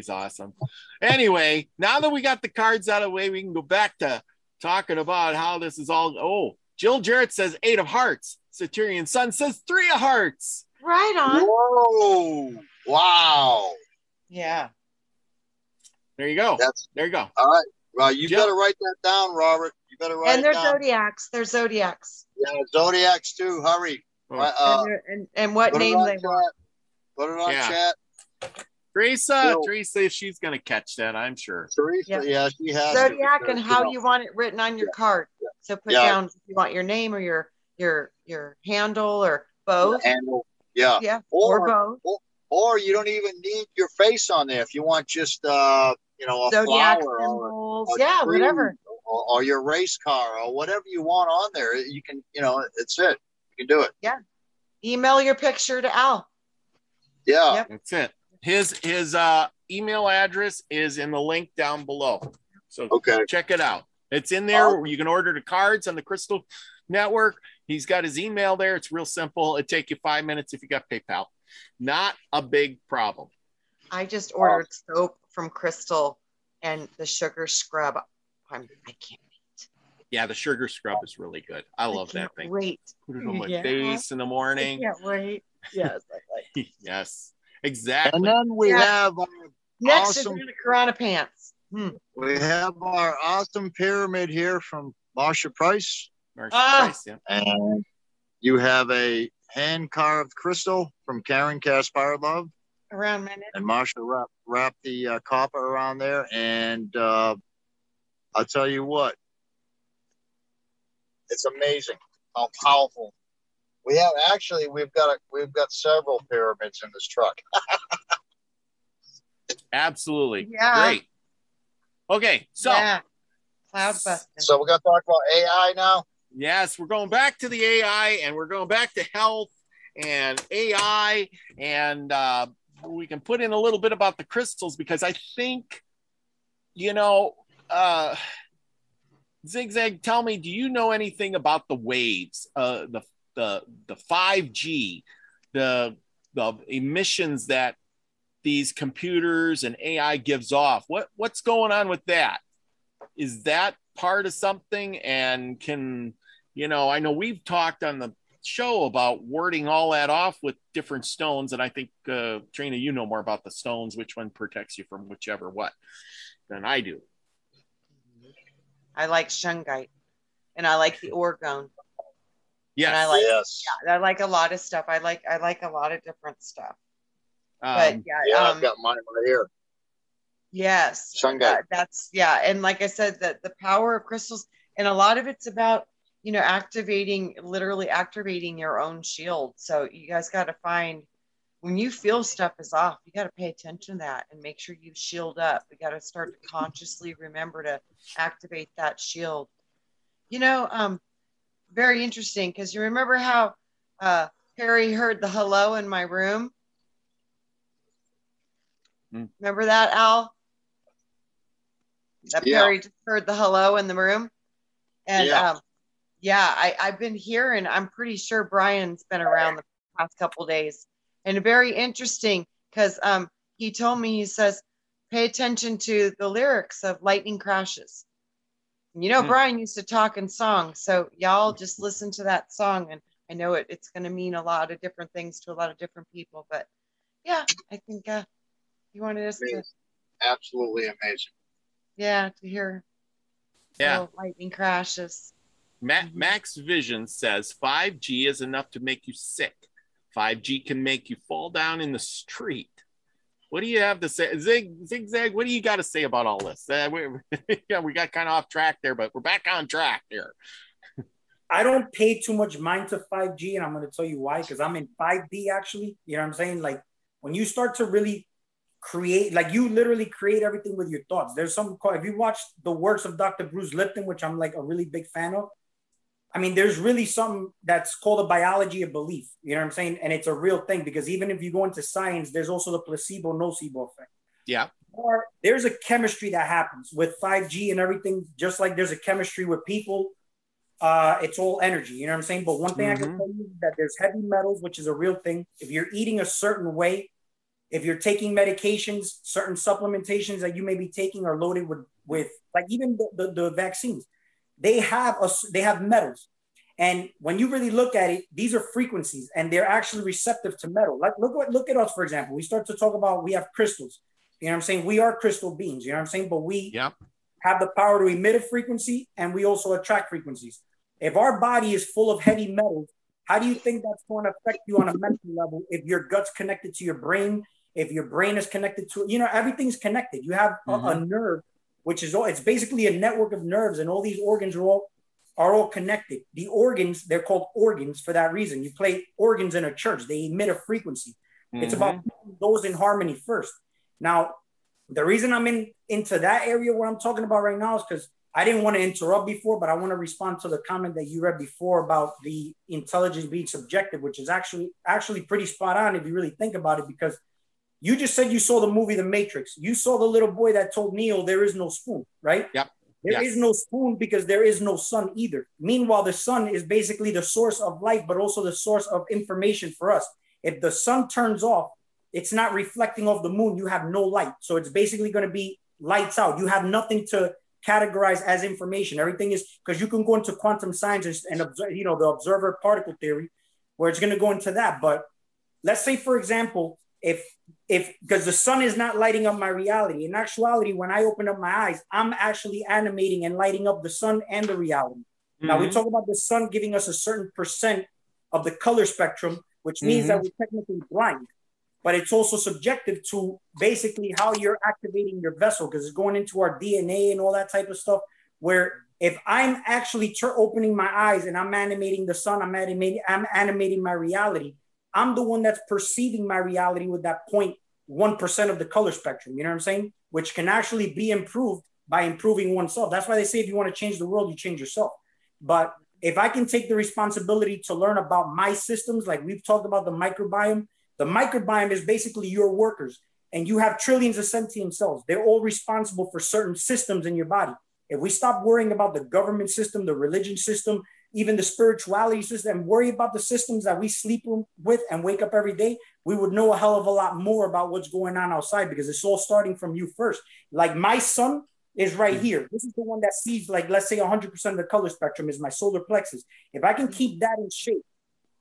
Speaker 1: awesome. Anyway, now that we got the cards out of the way, we can go back to talking about how this is all. Oh, Jill Jarrett says 8 of hearts. Saturnian Sun says 3 of hearts.
Speaker 4: Right on.
Speaker 2: Whoa. Wow.
Speaker 4: Yeah.
Speaker 1: There you go. There you go.
Speaker 2: All right. Well, you better write that down, Robert. You better write it down.
Speaker 4: And they're zodiacs. They're zodiacs.
Speaker 2: Yeah, zodiacs too. Hurry.
Speaker 4: And what name they want.
Speaker 2: Put it on chat.
Speaker 1: Teresa, if she's going to catch that, I'm sure.
Speaker 2: Teresa, yeah she has.
Speaker 4: Zodiac and how you want it written on your card. So put down if you want your name or your handle or both.
Speaker 2: Handle. Yeah.
Speaker 4: Yeah. Or both.
Speaker 2: Or you don't even need your face on there if you want just a
Speaker 4: zodiac
Speaker 2: flower
Speaker 4: symbols.
Speaker 2: or
Speaker 4: Whatever.
Speaker 2: Or your race car or whatever you want on there. You can, it's it. You can do it.
Speaker 4: Yeah. Email your picture to Al.
Speaker 2: Yeah.
Speaker 4: Yep.
Speaker 1: That's it. His email address is in the link down below. So check it out. It's in there. You can order the cards on the Crystal Network. He's got his email there. It's real simple. It'd take you 5 minutes if you got PayPal. Not a big problem.
Speaker 4: I just ordered soap from Crystal and the sugar scrub. I can't wait.
Speaker 1: Yeah, the sugar scrub is really good. I love that thing.
Speaker 4: Wait.
Speaker 1: Put it on my face in the morning.
Speaker 4: I can't wait. Yes.
Speaker 1: Yes, exactly.
Speaker 2: And then we have
Speaker 4: next is the Corona pants.
Speaker 2: We have our awesome pyramid here from Marsha Price. And you have a hand-carved crystal from Karen Kasparov.
Speaker 4: Around minute.
Speaker 2: And Marsha wrapped the copper around there. And I'll tell you what, it's amazing how powerful. We've got several pyramids in this truck.
Speaker 1: Absolutely.
Speaker 4: Yeah.
Speaker 1: Great. Okay, so
Speaker 4: cloud busting.
Speaker 2: So we're gonna talk about AI now.
Speaker 1: Yes, we're going back to the AI and we're going back to health and AI, and we can put in a little bit about the crystals because I think, Zigzag, tell me, do you know anything about the waves, the 5G, the emissions that these computers and AI gives off? What's going on with that? Is that part of something? And I know we've talked on the show about warding all that off with different stones. And I think, Trina, you know more about the stones, which one protects you from whichever than I do.
Speaker 4: I like shungite and I like the orgone.
Speaker 1: Yes.
Speaker 4: And I like a lot of stuff. I like a lot of different stuff. But
Speaker 2: I've got mine right here.
Speaker 4: Yes.
Speaker 2: Shungite.
Speaker 4: And like I said, the power of crystals, and a lot of it's about, literally activating your own shield. So you guys got to find, when you feel stuff is off, you got to pay attention to that and make sure you shield up. We got to start to consciously remember to activate that shield. Very interesting, because you remember how Harry heard the hello in my room? Remember that, Al? That Perry just heard the hello in the room. And I've been hearing, I'm pretty sure Brian's been around the past couple of days. And very interesting, because he told me, he says, pay attention to the lyrics of Lightning Crashes. And Brian used to talk in songs. So y'all just listen to that song. And I know it's going to mean a lot of different things to a lot of different people. But I think you wanted us to.
Speaker 2: Absolutely amazing.
Speaker 4: Yeah, to hear. Lightning Crashes.
Speaker 1: Max Vision says 5G is enough to make you sick. 5G can make you fall down in the street. What do you have to say? Zigzag, what do you got to say about all this? We got kind of off track there, but we're back on track here.
Speaker 3: I don't pay too much mind to 5G, and I'm going to tell you why, because I'm in 5D actually. You know what I'm saying? Like, when you start to really create, like, you literally create everything with your thoughts. There's something called, if you watch the works of Dr. Bruce Lipton, which I'm like a really big fan of, I mean, there's really something that's called a biology of belief. You know what I'm saying? And it's a real thing, because even if you go into science, there's also the placebo-nocebo effect.
Speaker 1: Yeah.
Speaker 3: Or there's a chemistry that happens with 5G and everything, just like there's a chemistry with people. It's all energy, you know what I'm saying? But one thing I can tell you is that there's heavy metals, which is a real thing. If you're eating a certain way, if you're taking medications, certain supplementations that you may be taking are loaded with like even the vaccines. They have metals, And when you really look at it, these are frequencies and they're actually receptive to metal. Like look at us, for example. We start to talk about we have crystals. You know what I'm saying? We are crystal beings, you know what I'm saying? But we have the power to emit a frequency and we also attract frequencies. If our body is full of heavy metals, how do you think that's going to affect you on a mental level? If your gut's connected to your brain, if your brain is connected to, you know, everything's connected. You have a nerve, which is it's basically a network of nerves, and all these organs are all connected. The organs, they're called organs for that reason. You play organs in a church, they emit a frequency. It's about those in harmony first. Now, the reason I'm into that area where I'm talking about right now is because I didn't want to interrupt before, but I want to respond to the comment that you read before about the intelligence being subjective, which is actually pretty spot on if you really think about it, because you just said you saw the movie The Matrix. You saw the little boy that told Neo there is no spoon, right?
Speaker 1: Yep.
Speaker 3: There is no spoon because there is no sun either. Meanwhile, the sun is basically the source of life, but also the source of information for us. If the sun turns off, it's not reflecting off the moon. You have no light. So it's basically going to be lights out. You have nothing to categorize as information. Everything is, because you can go into quantum science and observe, you know, the observer particle theory, where it's going to go into that. But let's say, for example, if because the sun is not lighting up my reality, in actuality, when I open up my eyes, I'm actually animating and lighting up the sun and the reality. Now we talk about the sun giving us a certain percent of the color spectrum, which means that we're technically blind. But it's also subjective to basically how you're activating your vessel, because it's going into our DNA and all that type of stuff, where if I'm actually opening my eyes and I'm animating the sun, I'm animating my reality, I'm the one that's perceiving my reality with that 0.1% of the color spectrum, you know what I'm saying? Which can actually be improved by improving oneself. That's why they say if you want to change the world, you change yourself. But if I can take the responsibility to learn about my systems, like we've talked about the microbiome is basically your workers, and you have trillions of sentient cells. They're all responsible for certain systems in your body. If we stop worrying about the government system, the religion system, even the spirituality system, and worry about the systems that we sleep with and wake up every day, we would know a hell of a lot more about what's going on outside, because it's all starting from you first. Like my sun is right here. This is the one that sees, like, let's say 100% of the color spectrum is my solar plexus. If I can keep that in shape,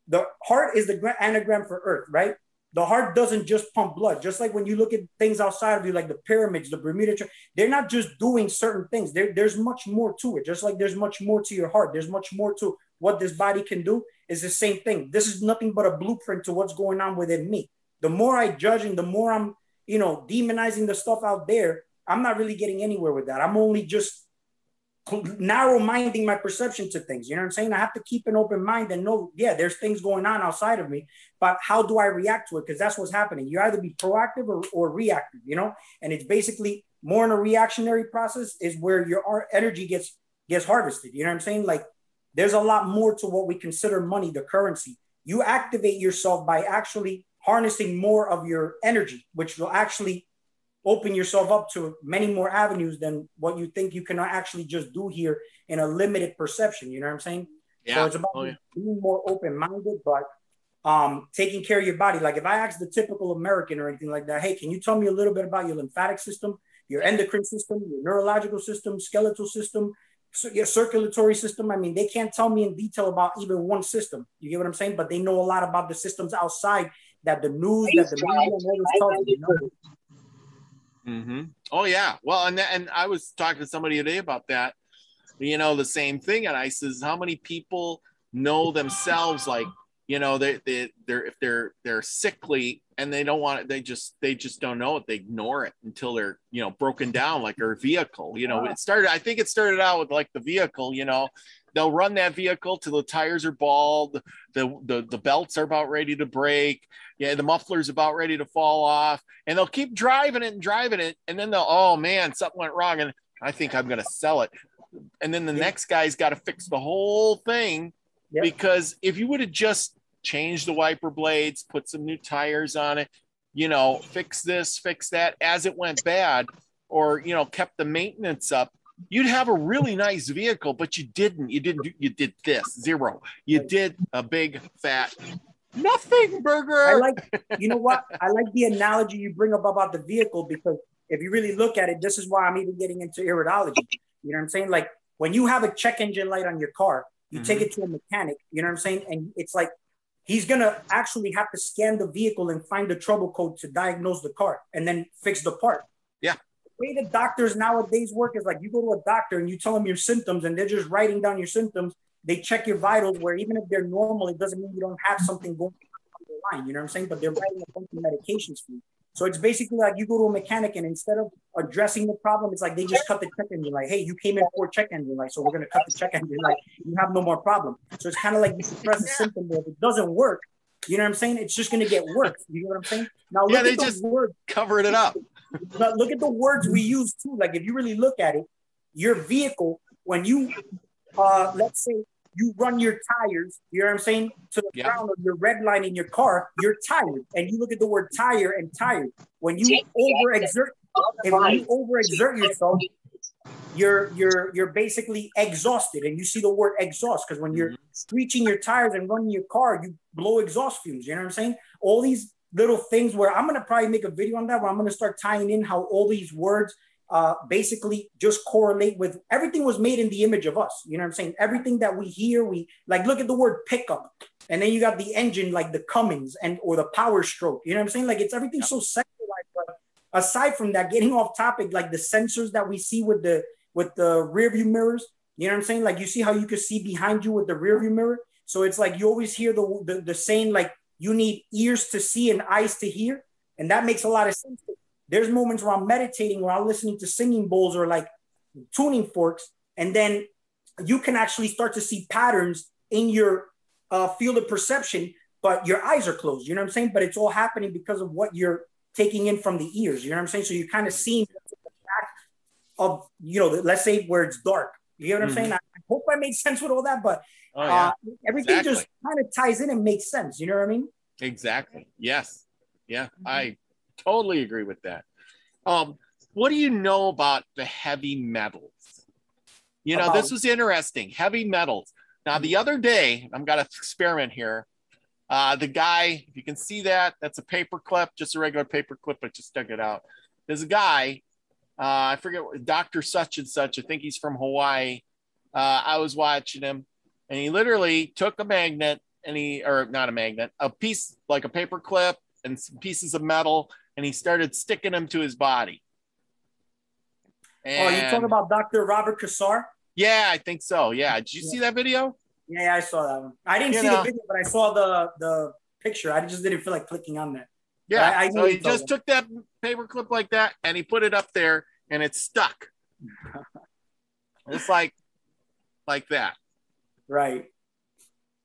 Speaker 3: the heart is the anagram for earth, right? The heart doesn't just pump blood. Just like when you look at things outside of you, like the pyramids, the Bermuda Triangle, they're not just doing certain things. There's much more to it. Just like there's much more to your heart. There's much more to what this body can do. Is the same thing. This is nothing but a blueprint to what's going on within me. The more I judge and the more I'm, demonizing the stuff out there, I'm not really getting anywhere with that. I'm only just narrow-minding my perception to things. You know what I'm saying? I have to keep an open mind and know, there's things going on outside of me, but how do I react to it? Because that's what's happening. You either be proactive or reactive, and it's basically more in a reactionary process is where your energy gets harvested. You know what I'm saying? Like there's a lot more to what we consider money, the currency. You activate yourself by actually harnessing more of your energy, which will actually open yourself up to many more avenues than what you think you can actually just do here in a limited perception. You know what I'm saying? Yeah. So it's about being more open-minded, but taking care of your body. Like if I ask the typical American or anything like that, hey, can you tell me a little bit about your lymphatic system, your endocrine system, your neurological system, skeletal system, your circulatory system? I mean, they can't tell me in detail about even one system. You get what I'm saying? But they know a lot about the systems outside that the news, that the media and all this tells them.
Speaker 1: Oh yeah. Well, and I was talking to somebody today about that, the same thing. And I says, how many people know themselves, like, if they're sickly and they don't want it, they just don't know it. They ignore it until they're, broken down like their vehicle. I think it started out with like the vehicle, they'll run that vehicle till the tires are bald, the belts are about ready to break, the muffler's about ready to fall off, and they'll keep driving it, and then oh man, something went wrong, and I think I'm gonna sell it. And then the next guy's got to fix the whole thing, because if you would have just changed the wiper blades, put some new tires on it, fix this, fix that as it went bad, or kept the maintenance up, you'd have a really nice vehicle, but you did this zero. You did a big fat nothing burger.
Speaker 3: I like the analogy you bring up about the vehicle, because if you really look at it, this is why I'm even getting into iridology. You know what I'm saying? Like when you have a check engine light on your car, you take it to a mechanic, you know what I'm saying? And it's like, he's going to actually have to scan the vehicle and find the trouble code to diagnose the car and then fix the part.
Speaker 1: Yeah.
Speaker 3: The way the doctors nowadays work is like, you go to a doctor and you tell them your symptoms and they're just writing down your symptoms. They check your vitals, where even if they're normal, it doesn't mean you don't have something going on the line, you know what I'm saying? But they're writing a bunch of medications for you. So it's basically like you go to a mechanic and instead of addressing the problem, it's like they just cut the check engine. Like, hey, you came in for a check engine. Like, so we're going to cut the check engine. Like, you have no more problem. So it's kind of like you suppress a symptom, but if it doesn't work, you know what I'm saying? It's just going to get worse. You know what I'm saying? Now, look at the words.
Speaker 1: Covered it up.
Speaker 3: But look at the words we use too. Like, if you really look at it, your vehicle, when you, let's say, you run your tires, you know what I'm saying, to the ground, or you're redlining your car, you're tired. And you look at the word tire and tired. When you overexert, yourself, you're basically exhausted. And you see the word exhaust, because when you're screeching your tires and running your car, you blow exhaust fumes. You know what I'm saying? All these little things where I'm going to probably make a video on that, where I'm going to start tying in how all these words basically just correlate with everything was made in the image of us. You know what I'm saying? Everything that we hear, we like, look at the word pickup, and then you got the engine, like the Cummins or the Power Stroke. You know what I'm saying? Like, it's everything so sexualized. But aside from that, getting off topic, like the sensors that we see with the rear view mirrors, you know what I'm saying? Like, you see how you can see behind you with the rear view mirror. So it's like, you always hear the saying, like, you need ears to see and eyes to hear. And that makes a lot of sense. There's moments where I'm meditating, where I'm listening to singing bowls or like tuning forks. And then you can actually start to see patterns in your field of perception, but your eyes are closed. You know what I'm saying? But it's all happening because of what you're taking in from the ears. You know what I'm saying? So you're kind of seeing the back of, you know, let's say where it's dark. You know what I'm saying? I hope I made sense with all that, but everything just kind of ties in and makes sense. You know what I mean?
Speaker 1: Exactly. Yes. Yeah. I totally agree with that. What do you know about the heavy metals? You know, this was interesting. Heavy metals. Now, the other day, I'm got an experiment here. The guy, if you can see that, that's a paper clip, just a regular paper clip. I just dug it out. There's a guy, I forget, Dr. Such and Such. I think he's from Hawaii. I was watching him, and he literally took a magnet, or not a magnet, a piece, like a paper clip and some pieces of metal, and he started sticking them to his body. And,
Speaker 3: you're talking about Dr. Robert Kassar?
Speaker 1: Yeah, I think so. Yeah. Did you see that video?
Speaker 3: Yeah, I saw that one. I didn't see the video, but I saw the picture. I just didn't feel like clicking on that.
Speaker 1: Yeah. So he just took that paper clip like that and he put it up there and it stuck. It's like that.
Speaker 3: Right.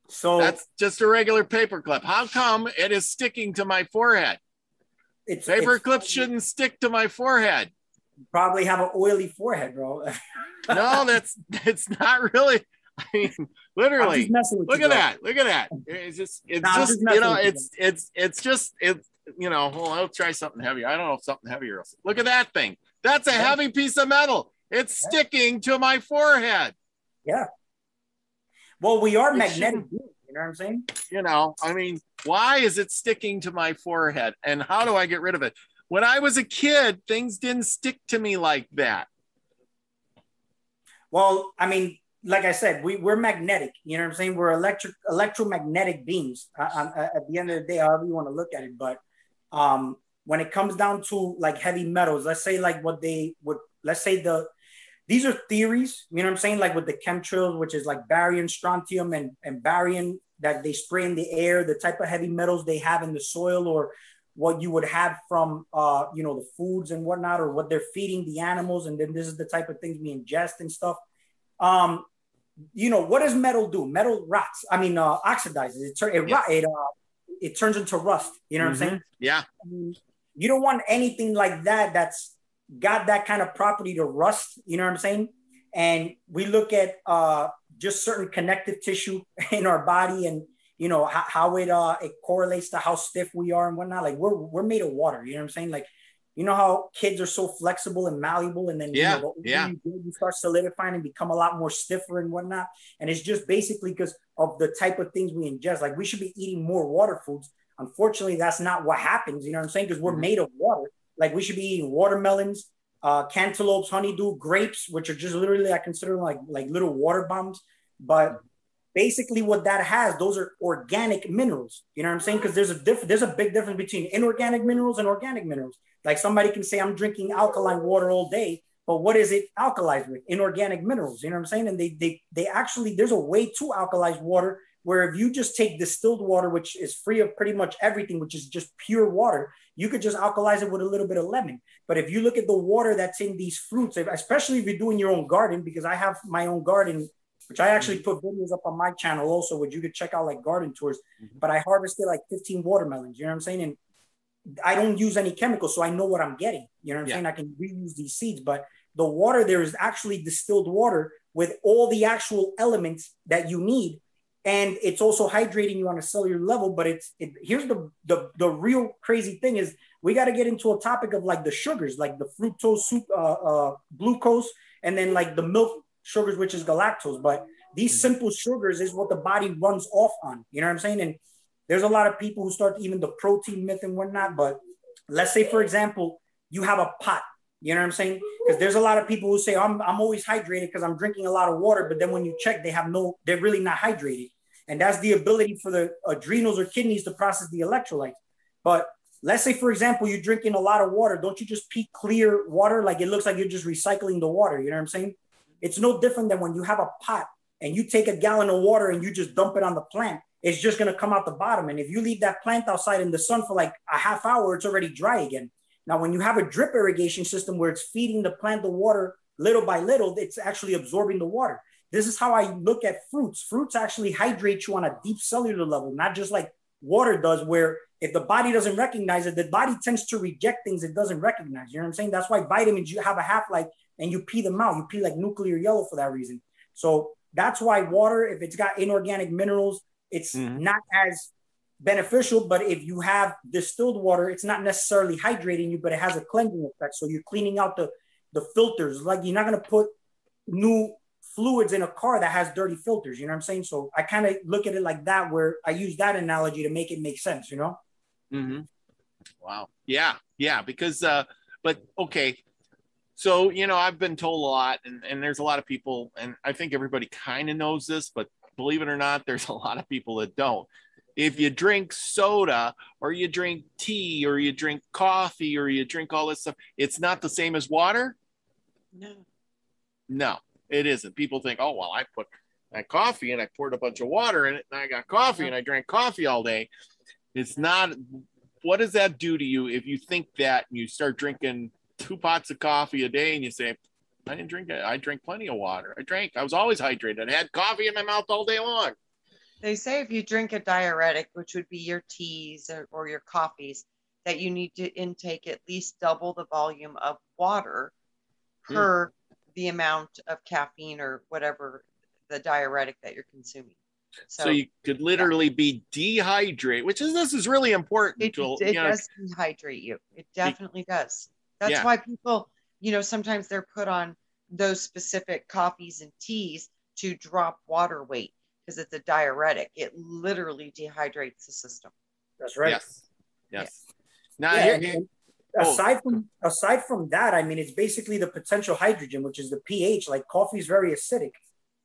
Speaker 3: So
Speaker 1: that's just a regular paper clip. How come it is sticking to my forehead? Paper clips shouldn't stick to my forehead.
Speaker 3: You probably have an oily forehead, bro.
Speaker 1: No, it's not really. I mean, literally. Look at that. Look at that. It's just you know, it's just you know. Well, I'll try something heavy. I don't know if something heavier. Look at that thing. That's a heavy piece of metal. It's sticking to my forehead.
Speaker 3: Yeah. Well, we are magnetic beings, you know what I'm saying?
Speaker 1: You know, I mean, why is it sticking to my forehead? And how do I get rid of it? When I was a kid, things didn't stick to me like that.
Speaker 3: Well, I mean, like I said, we're magnetic, you know what I'm saying? We're electromagnetic beings at the end of the day, however you want to look at it. But when it comes down to like heavy metals, let's say like these are theories, you know what I'm saying? Like with the chemtrails, which is like barium, strontium, and barium that they spray in the air, the type of heavy metals they have in the soil, or what you would have from, you know, the foods and whatnot, or what they're feeding the animals. And then this is the type of things we ingest and stuff. You know, what does metal do? Metal rots. I mean, oxidizes. It turns into rust. You know what I'm saying?
Speaker 1: Yeah.
Speaker 3: I mean, you don't want anything like that that's got that kind of property to rust. You know what I'm saying? And we look at just certain connective tissue in our body, and you know how it correlates to how stiff we are and whatnot. Like we're made of water. You know what I'm saying? Like, you know how kids are so flexible and malleable, and then you start solidifying and become a lot more stiffer and whatnot. And it's just basically because of the type of things we ingest. Like we should be eating more water foods. Unfortunately, that's not what happens. You know what I'm saying? Because we're made of water. Like we should be eating watermelons, cantaloupes, honeydew, grapes, which are just literally I consider like little water bombs. But basically what that has, those are organic minerals. You know what I'm saying? Because there's a big difference between inorganic minerals and organic minerals. Like somebody can say, I'm drinking alkaline water all day, but what is it alkalized with? Inorganic minerals. You know what I'm saying? And they actually, there's a way to alkalize water where if you just take distilled water, which is free of pretty much everything, which is just pure water, you could just alkalize it with a little bit of lemon. But if you look at the water that's in these fruits, especially if you're doing your own garden, because I have my own garden, which I actually put videos up on my channel also, which you could check out like garden tours, but I harvested like 15 watermelons, you know what I'm saying? And I don't use any chemicals, so I know what I'm getting. You know what I'm saying? I can reuse these seeds, but the water there is actually distilled water with all the actual elements that you need. And it's also hydrating you on a cellular level. But here's the real crazy thing is we got to get into a topic of like the sugars, like the fructose, glucose, and then like the milk sugars, which is galactose. But these simple sugars is what the body runs off on. You know what I'm saying? And there's a lot of people who start even the protein myth and whatnot. But let's say, for example, you have a pot. You know what I'm saying? Because there's a lot of people who say, I'm always hydrated because I'm drinking a lot of water. But then when you check, they're really not hydrated. And that's the ability for the adrenals or kidneys to process the electrolytes. But let's say, for example, you're drinking a lot of water. Don't you just pee clear water? Like it looks like you're just recycling the water. You know what I'm saying? It's no different than when you have a pot and you take a gallon of water and you just dump it on the plant. It's just going to come out the bottom. And if you leave that plant outside in the sun for like a half hour, it's already dry again. Now, when you have a drip irrigation system where it's feeding the plant the water little by little, it's actually absorbing the water. This is how I look at fruits. Fruits actually hydrate you on a deep cellular level, not just like water does, where if the body doesn't recognize it, the body tends to reject things it doesn't recognize. You know what I'm saying? That's why vitamins, you have a half-life and you pee them out. You pee like nuclear yellow for that reason. So that's why water, if it's got inorganic minerals, it's not as beneficial. But if you have distilled water, it's not necessarily hydrating you, but it has a cleansing effect. So you're cleaning out the filters. Like you're not going to put new fluids in a car that has dirty filters. You know what I'm saying? So I kind of look at it like that, where I use that analogy to make it make sense, you know?
Speaker 1: Wow. Yeah. Because, but okay. So, you know, I've been told a lot and there's a lot of people, and I think everybody kind of knows this, but believe it or not, there's a lot of people that don't. If you drink soda or you drink tea or you drink coffee or you drink all this stuff, it's not the same as water? No, it isn't. People think, oh, well, I put that coffee and I poured a bunch of water in it and I got coffee and I drank coffee all day. It's not. What does that do to you if you think that and you start drinking 2 pots of coffee a day and you say, I didn't drink it. I drank plenty of water. I was always hydrated. I had coffee in my mouth all day long.
Speaker 4: They say if you drink a diuretic, which would be your teas or your coffees, that you need to intake at least double the volume of water per the amount of caffeine or whatever the diuretic that you're consuming.
Speaker 1: So you could literally be dehydrated, this is really important.
Speaker 4: It does dehydrate you. It definitely does. That's why people, you know, sometimes they're put on those specific coffees and teas to drop water weight because it's a diuretic. It literally dehydrates the system.
Speaker 3: That's right.
Speaker 1: Yes.
Speaker 3: Now, aside from that, I mean, it's basically the potential hydrogen, which is the pH. Like coffee is very acidic.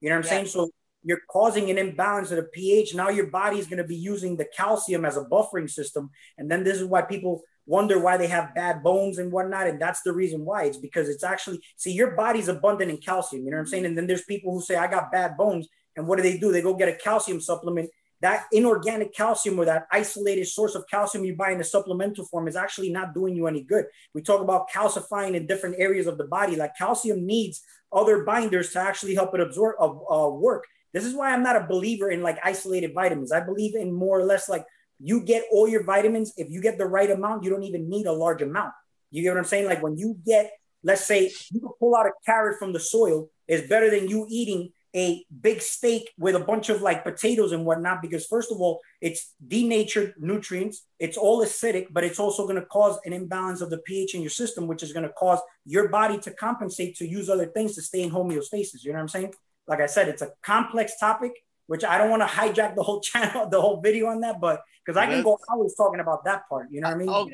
Speaker 3: You know what I'm saying? So you're causing an imbalance of the pH. Now your body is going to be using the calcium as a buffering system. And then this is why people wonder why they have bad bones and whatnot. And that's the reason why. It's because it's actually, your body's abundant in calcium. You know what I'm saying? And then there's people who say, I got bad bones. And what do? They go get a calcium supplement. That inorganic calcium or that isolated source of calcium you buy in a supplemental form is actually not doing you any good. We talk about calcifying in different areas of the body. Like calcium needs other binders to actually help it absorb work. This is why I'm not a believer in like isolated vitamins. I believe in more or less like you get all your vitamins. If you get the right amount, you don't even need a large amount. You get what I'm saying? Like when you get, let's say you can pull out a carrot from the soil, is better than you eating a big steak with a bunch of like potatoes and whatnot, because first of all, it's denatured nutrients. It's all acidic, but it's also going to cause an imbalance of the pH in your system, which is going to cause your body to compensate to use other things to stay in homeostasis. You know what I'm saying? Like I said, it's a complex topic, which I don't want to hijack the whole channel, the whole video on that, but because I can go hours talking about that part. You know what I mean?
Speaker 4: Oh,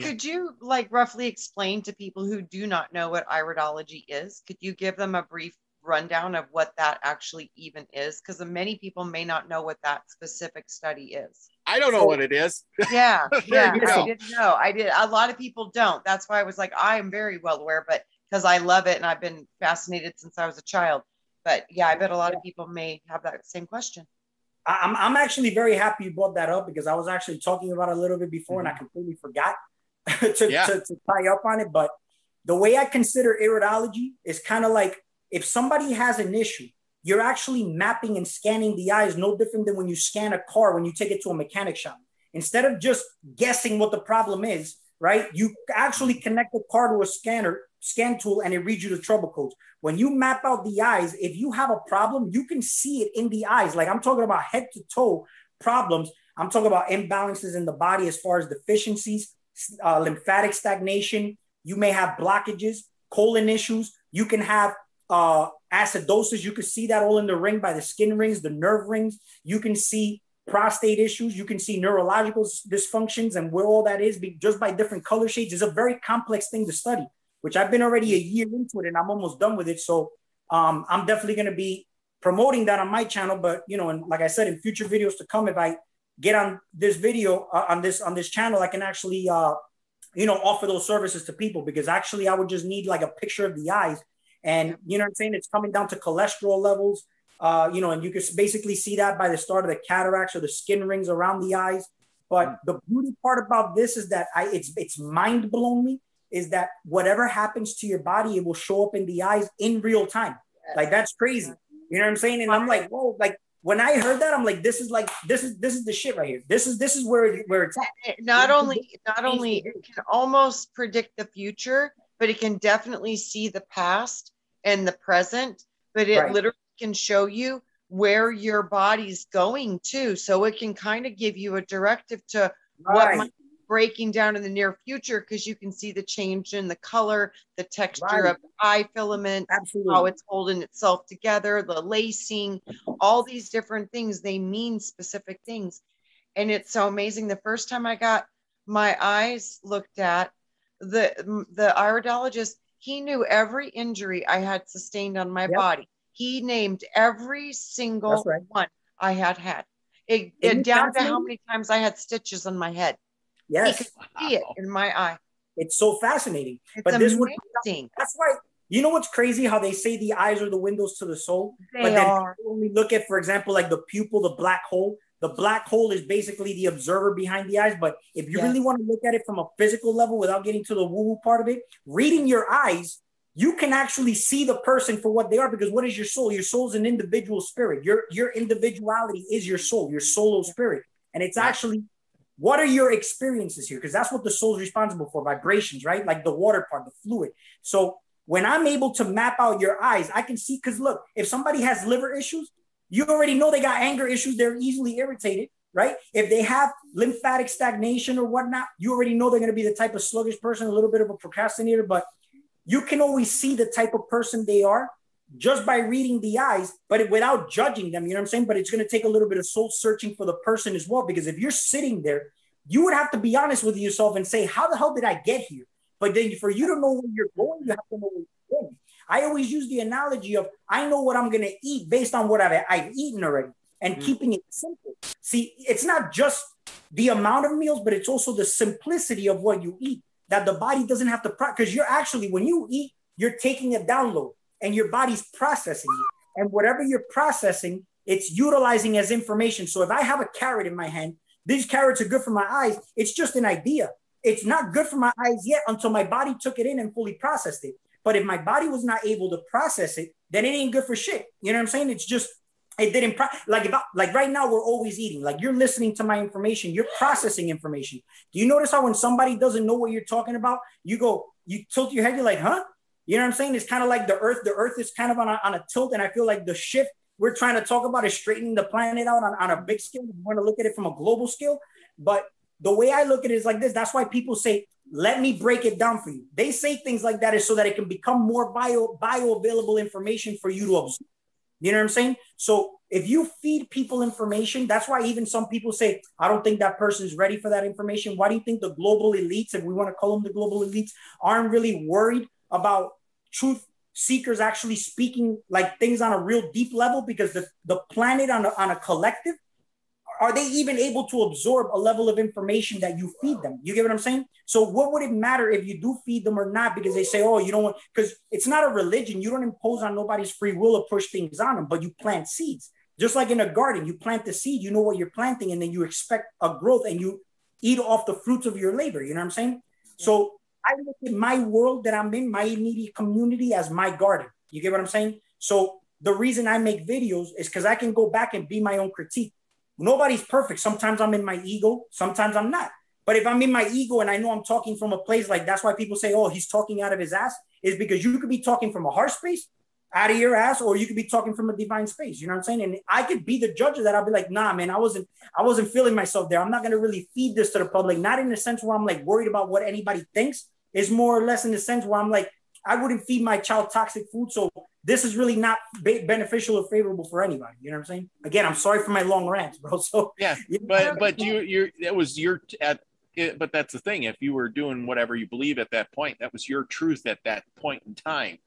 Speaker 4: could you like roughly explain to people who do not know what iridology is? Could you give them a brief rundown of what that actually even is? Because many people may not know what that specific study is.
Speaker 1: I don't know what it is.
Speaker 4: Yeah, yeah,
Speaker 1: I
Speaker 4: didn't know. I did. A lot of people don't. That's why I was like, I am very well aware, but because I love it and I've been fascinated since I was a child. But yeah, I bet a lot of people may have that same question.
Speaker 3: I'm actually very happy you brought that up, because I was actually talking about it a little bit before and I completely forgot to tie up on it. But the way I consider iridology is kind of like, if somebody has an issue, you're actually mapping and scanning the eyes, no different than when you scan a car when you take it to a mechanic shop. Instead of just guessing what the problem is, right? You actually connect the car to a scan tool, and it reads you the trouble codes. When you map out the eyes, if you have a problem, you can see it in the eyes. Like, I'm talking about head to toe problems. I'm talking about imbalances in the body as far as deficiencies, lymphatic stagnation. You may have blockages, colon issues. You can have acidosis. You can see that all in the ring by the skin rings, the nerve rings. You can see prostate issues. You can see neurological dysfunctions, and where all that is just by different color shades. It's a very complex thing to study, which I've been already a year into it and I'm almost done with it. So I'm definitely going to be promoting that on my channel. But, you know, and like I said, in future videos to come, if I get on this video on this channel, I can actually, you know, offer those services to people, because actually I would just need like a picture of the eyes. And you know what I'm saying? It's coming down to cholesterol levels, you know, and you can basically see that by the start of the cataracts or the skin rings around the eyes. But the beauty part about this is that it's mind blowing me, is that whatever happens to your body, it will show up in the eyes in real time. Like, that's crazy. You know what I'm saying? And I'm like, whoa, like when I heard that, I'm like, this is the shit right here. This is where it's at.
Speaker 4: Not only it can almost predict the future, but it can definitely see the past and the present, but it literally can show you where your body's going to. So it can kind of give you a directive to what might be breaking down in the near future, because you can see the change in the color, the texture of the eye filament, how it's holding itself together, the lacing, all these different things. They mean specific things. And it's so amazing. The first time I got my eyes looked at, the iridologist, he knew every injury I had sustained on my body. He named every single one I had. It down to how many times I had stitches on my head.
Speaker 3: Yes.
Speaker 4: He could see it in my eye.
Speaker 3: It's so fascinating.
Speaker 4: It's amazing.
Speaker 3: That's why, you know what's crazy? How they say the eyes are the windows to the soul.
Speaker 4: They are.
Speaker 3: When we look at, for example, like the pupil, the black hole. The black hole is basically the observer behind the eyes. But if you really want to look at it from a physical level without getting to the woo-woo part of it, reading your eyes, you can actually see the person for what they are. Because what is your soul? Your soul is an individual spirit. Your individuality is your soul, your solo spirit. And it's actually, what are your experiences here? Because that's what the soul is responsible for, vibrations, right? Like the water part, the fluid. So when I'm able to map out your eyes, I can see, because look, if somebody has liver issues, you already know they got anger issues. They're easily irritated, right? If they have lymphatic stagnation or whatnot, you already know they're going to be the type of sluggish person, a little bit of a procrastinator, but you can always see the type of person they are just by reading the eyes, but without judging them, you know what I'm saying? But it's going to take a little bit of soul searching for the person as well, because if you're sitting there, you would have to be honest with yourself and say, how the hell did I get here? But then for you to know where you're going, you have to know where you're going. I always use the analogy of, I know what I'm going to eat based on what I've eaten already, and keeping it simple. See, it's not just the amount of meals, but it's also the simplicity of what you eat, that the body doesn't have to, because you're actually, when you eat, you're taking a download and your body's processing it. And whatever you're processing, it's utilizing as information. So if I have a carrot in my hand, these carrots are good for my eyes. It's just an idea. It's not good for my eyes yet until my body took it in and fully processed it. But if my body was not able to process it, then it ain't good for shit. You know what I'm saying? It's just, it didn't, like right now, we're always eating. Like, you're listening to my information, you're processing information. Do you notice how when somebody doesn't know what you're talking about, you tilt your head, you're like, huh? You know what I'm saying? It's kind of like the earth is kind of on a tilt. And I feel like the shift we're trying to talk about is straightening the planet out on a big scale. We want to look at it from a global scale. But the way I look at it is like this. That's why people say, let me break it down for you. They say things like that is so that it can become more bioavailable information for you to observe. You know what I'm saying? So if you feed people information, that's why even some people say, I don't think that person's ready for that information. Why do you think the global elites, if we want to call them the global elites, aren't really worried about truth seekers actually speaking like things on a real deep level? Because the planet on a collective, are they even able to absorb a level of information that you feed them? You get what I'm saying? So what would it matter if you do feed them or not? Because they say, oh, you don't want, because it's not a religion. You don't impose on nobody's free will or push things on them, but you plant seeds. Just like in a garden, you plant the seed, you know what you're planting, and then you expect a growth and you eat off the fruits of your labor. You know what I'm saying? Yeah. So I look at my world that I'm in, my immediate community, as my garden. You get what I'm saying? So the reason I make videos is because I can go back and be my own critique. Nobody's perfect. Sometimes I'm in my ego. Sometimes I'm not. But if I'm in my ego and I know I'm talking from a place, like that's why people say, oh, he's talking out of his ass, is because you could be talking from a harsh space out of your ass, or you could be talking from a divine space. You know what I'm saying? And I could be the judge of that. I'll be like, nah, man, I wasn't feeling myself there. I'm not going to really feed this to the public. Not in the sense where I'm like worried about what anybody thinks. It's more or less in the sense where I'm like, I wouldn't feed my child toxic food. So this is really not beneficial or favorable for anybody. You know what I'm saying? Again, I'm sorry for my long rants, bro. So
Speaker 1: yeah, but you that was your but that's the thing. If you were doing whatever you believe at that point, that was your truth at that point in time.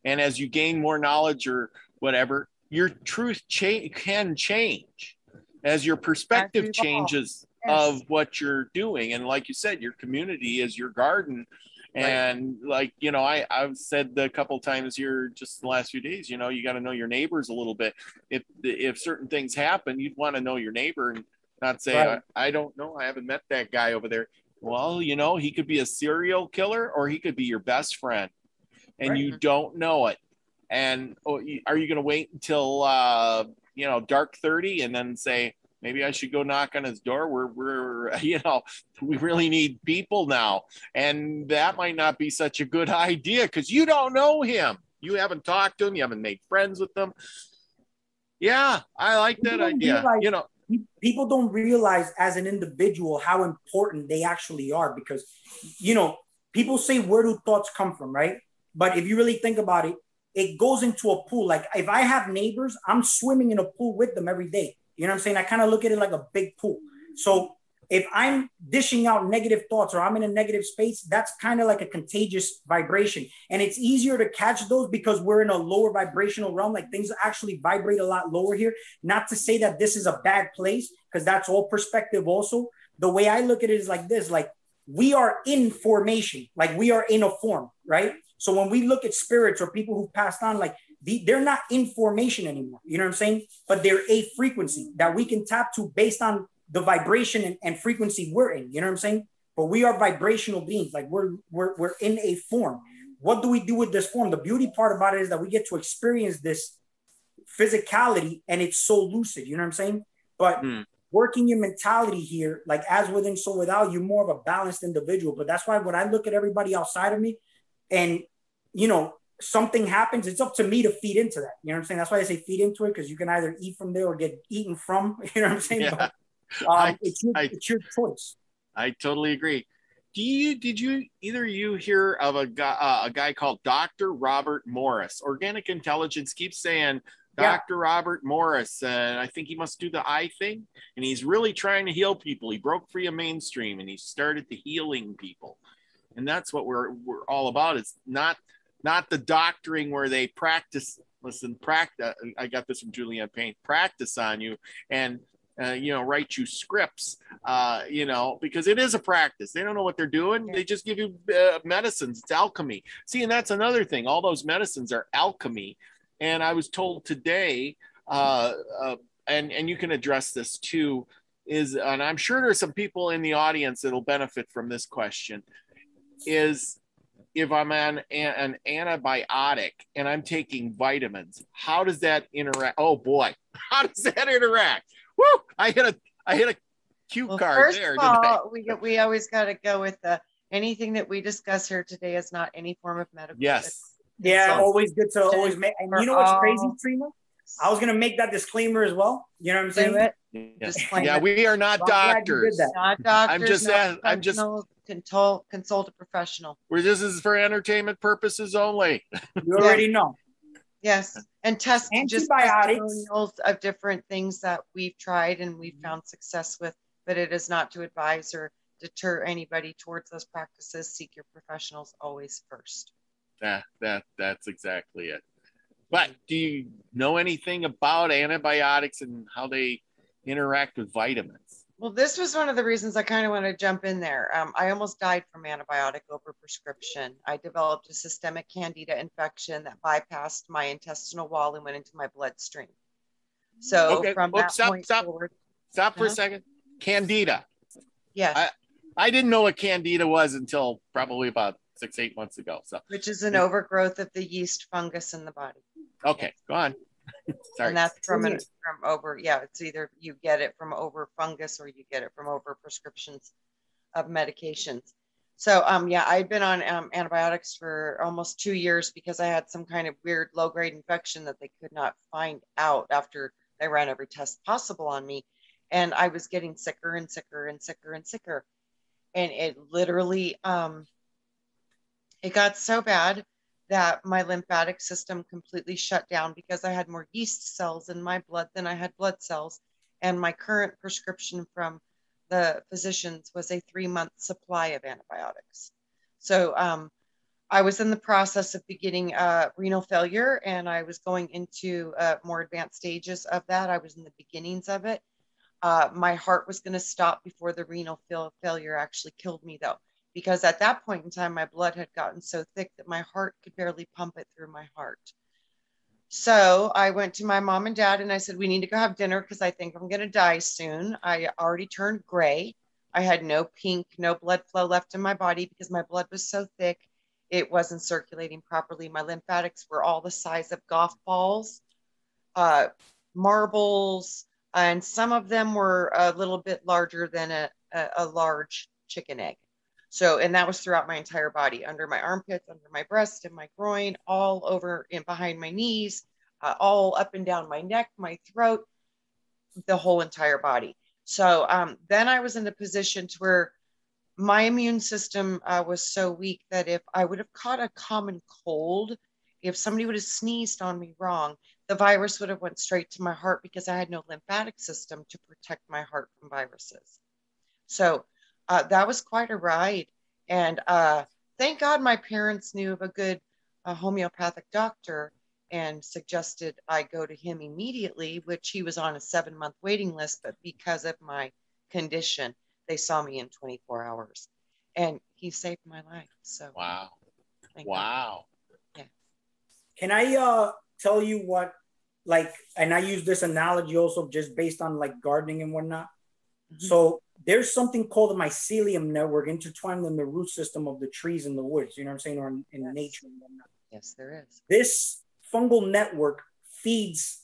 Speaker 1: And as you gain more knowledge or whatever, your truth can change as your perspective changes of what you're doing. And like you said, your community is your garden. And like, you know, I've said a couple of times here just the last few days, you know, you got to know your neighbors a little bit. If certain things happen, you'd want to know your neighbor and not say, I don't know, I haven't met that guy over there. Well, you know, he could be a serial killer or he could be your best friend and you don't know it. And are you going to wait until, you know, dark 30 and then say, maybe I should go knock on his door. We're, you know, we really need people now. And that might not be such a good idea because you don't know him. You haven't talked to him. You haven't made friends with them. Yeah, I like that idea. You know,
Speaker 3: people don't realize as an individual how important they actually are because, you know, people say, where do thoughts come from, right? But if you really think about it, it goes into a pool. Like if I have neighbors, I'm swimming in a pool with them every day. You know what I'm saying? I kind of look at it like a big pool. So if I'm dishing out negative thoughts or I'm in a negative space, that's kind of like a contagious vibration. And it's easier to catch those because we're in a lower vibrational realm. Like things actually vibrate a lot lower here. Not to say that this is a bad place, because that's all perspective also. The way I look at it is like this, like we are in formation, like we are in a form, right? So when we look at spirits or people who passed on, like they're not in formation anymore. You know what I'm saying? But they're a frequency that we can tap to based on the vibration and frequency we're in. You know what I'm saying? But we are vibrational beings. Like we're in a form. What do we do with this form? The beauty part about it is that we get to experience this physicality and it's so lucid. You know what I'm saying? But working your mentality here, like as within, so without, you're more of a balanced individual. But that's why when I look at everybody outside of me and, you know, something happens, it's up to me to feed into that. You know what I'm saying? That's why I say feed into it, because you can either eat from there or get eaten from. You know what I'm saying?
Speaker 1: Yeah.
Speaker 3: But, it's your choice.
Speaker 1: I totally agree. Did you either you hear of a guy called Dr. Robert Morris? Organic Intelligence keeps saying Dr. Robert Morris, and I think he must do the eye thing, and he's really trying to heal people. He broke free of mainstream and he started the healing people. And that's what we're all about. It's not the doctoring where they practice. I got this from Julianne Payne. Practice on you and you know, write you scripts. You know, because it is a practice. They don't know what they're doing. They just give you medicines. It's alchemy. See, and that's another thing. All those medicines are alchemy. And I was told today, and you can address this too. And I'm sure there's some people in the audience that'll benefit from this question. Is if I'm on an antibiotic and I'm taking vitamins, how does that interact? Oh boy, how does that interact? Woo! I hit a cue card there.
Speaker 4: First of all, we always got to go with anything that we discuss here today is not any form of medical.
Speaker 1: Yes.
Speaker 3: Yeah, always good to always make. And you know what's crazy, Trina? I was gonna make that disclaimer as well. You know what I'm saying?
Speaker 1: Yeah, we are not doctors.
Speaker 4: Not doctors. I'm just consult a professional.
Speaker 1: This is for entertainment purposes only.
Speaker 3: You already know.
Speaker 4: Yes, and test
Speaker 3: antibiotics
Speaker 4: testimonials of different things that we've tried and we've found success with, but it is not to advise or deter anybody towards those practices. Seek your professionals always first.
Speaker 1: That's exactly it. But do you know anything about antibiotics and how they interact with vitamins?
Speaker 4: Well, this was one of the reasons I kind of want to jump in there. I almost died from antibiotic overprescription. I developed a systemic candida infection that bypassed my intestinal wall and went into my bloodstream. So from that point forward,
Speaker 1: stop for a second. Candida.
Speaker 4: Yes.
Speaker 1: I didn't know what candida was until probably about 6-8 months ago. So,
Speaker 4: which is an overgrowth of the yeast fungus in the body.
Speaker 1: Okay, go on. Sorry.
Speaker 4: And that's from over. Yeah, it's either you get it from over fungus or you get it from over prescriptions of medications. So yeah, I'd been on antibiotics for almost 2 years because I had some kind of weird low-grade infection that they could not find out after they ran every test possible on me. And I was getting sicker and sicker and sicker and sicker. And it literally, it got so bad that my lymphatic system completely shut down because I had more yeast cells in my blood than I had blood cells. And my current prescription from the physicians was a 3-month supply of antibiotics. So I was in the process of beginning renal failure, and I was going into more advanced stages of that. I was in the beginnings of it. My heart was going to stop before the renal failure actually killed me, though, because at that point in time, my blood had gotten so thick that my heart could barely pump it through my heart. So I went to my mom and dad and I said, we need to go have dinner because I think I'm going to die soon. I already turned gray. I had no pink, no blood flow left in my body because my blood was so thick. It wasn't circulating properly. My lymphatics were all the size of golf balls, marbles, and some of them were a little bit larger than a large chicken egg. So, and that was throughout my entire body, under my armpits, under my breast and my groin, all over and behind my knees, all up and down my neck, my throat, the whole entire body. So then I was in a position to where my immune system was so weak that if I would have caught a common cold, if somebody would have sneezed on me wrong, the virus would have went straight to my heart because I had no lymphatic system to protect my heart from viruses. So that was quite a ride. And thank God my parents knew of a good homeopathic doctor and suggested I go to him immediately, which he was on a 7-month waiting list. But because of my condition, they saw me in 24 hours. And he saved my life. So
Speaker 1: wow.
Speaker 4: Wow. Yeah.
Speaker 3: Can I tell you what, like, and I use this analogy also just based on like gardening and whatnot. Mm-hmm. So there's something called the mycelium network intertwined in the root system of the trees in the woods, you know what I'm saying, or in yes. nature and whatnot.
Speaker 4: Yes, there is.
Speaker 3: This fungal network feeds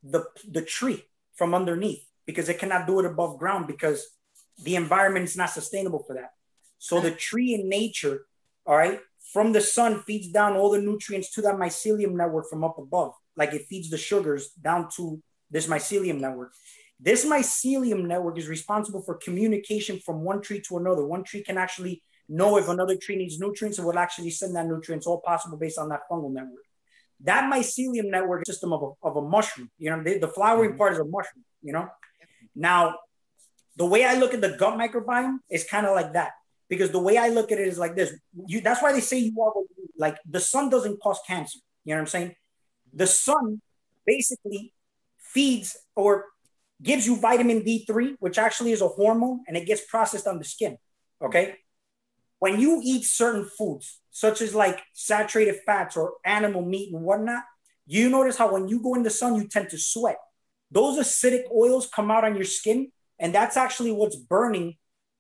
Speaker 3: the tree from underneath because it cannot do it above ground because the environment is not sustainable for that. So the tree in nature, all right, from the sun feeds down all the nutrients to that mycelium network from up above. Like it feeds the sugars down to this mycelium network. This mycelium network is responsible for communication from one tree to another. One tree can actually know if another tree needs nutrients and will actually send that nutrients, all possible based on that fungal network. That mycelium network system of a mushroom, you know, the flowering part is a mushroom, you know. Now, the way I look at the gut microbiome is kind of like that, because the way I look at it is like this. That's why they say you are like the sun doesn't cause cancer. You know what I'm saying? The sun basically feeds or gives you vitamin D3, which actually is a hormone, and it gets processed on the skin. Okay. When you eat certain foods, such as like saturated fats or animal meat and whatnot, you notice how when you go in the sun, you tend to sweat. Those acidic oils come out on your skin, and that's actually what's burning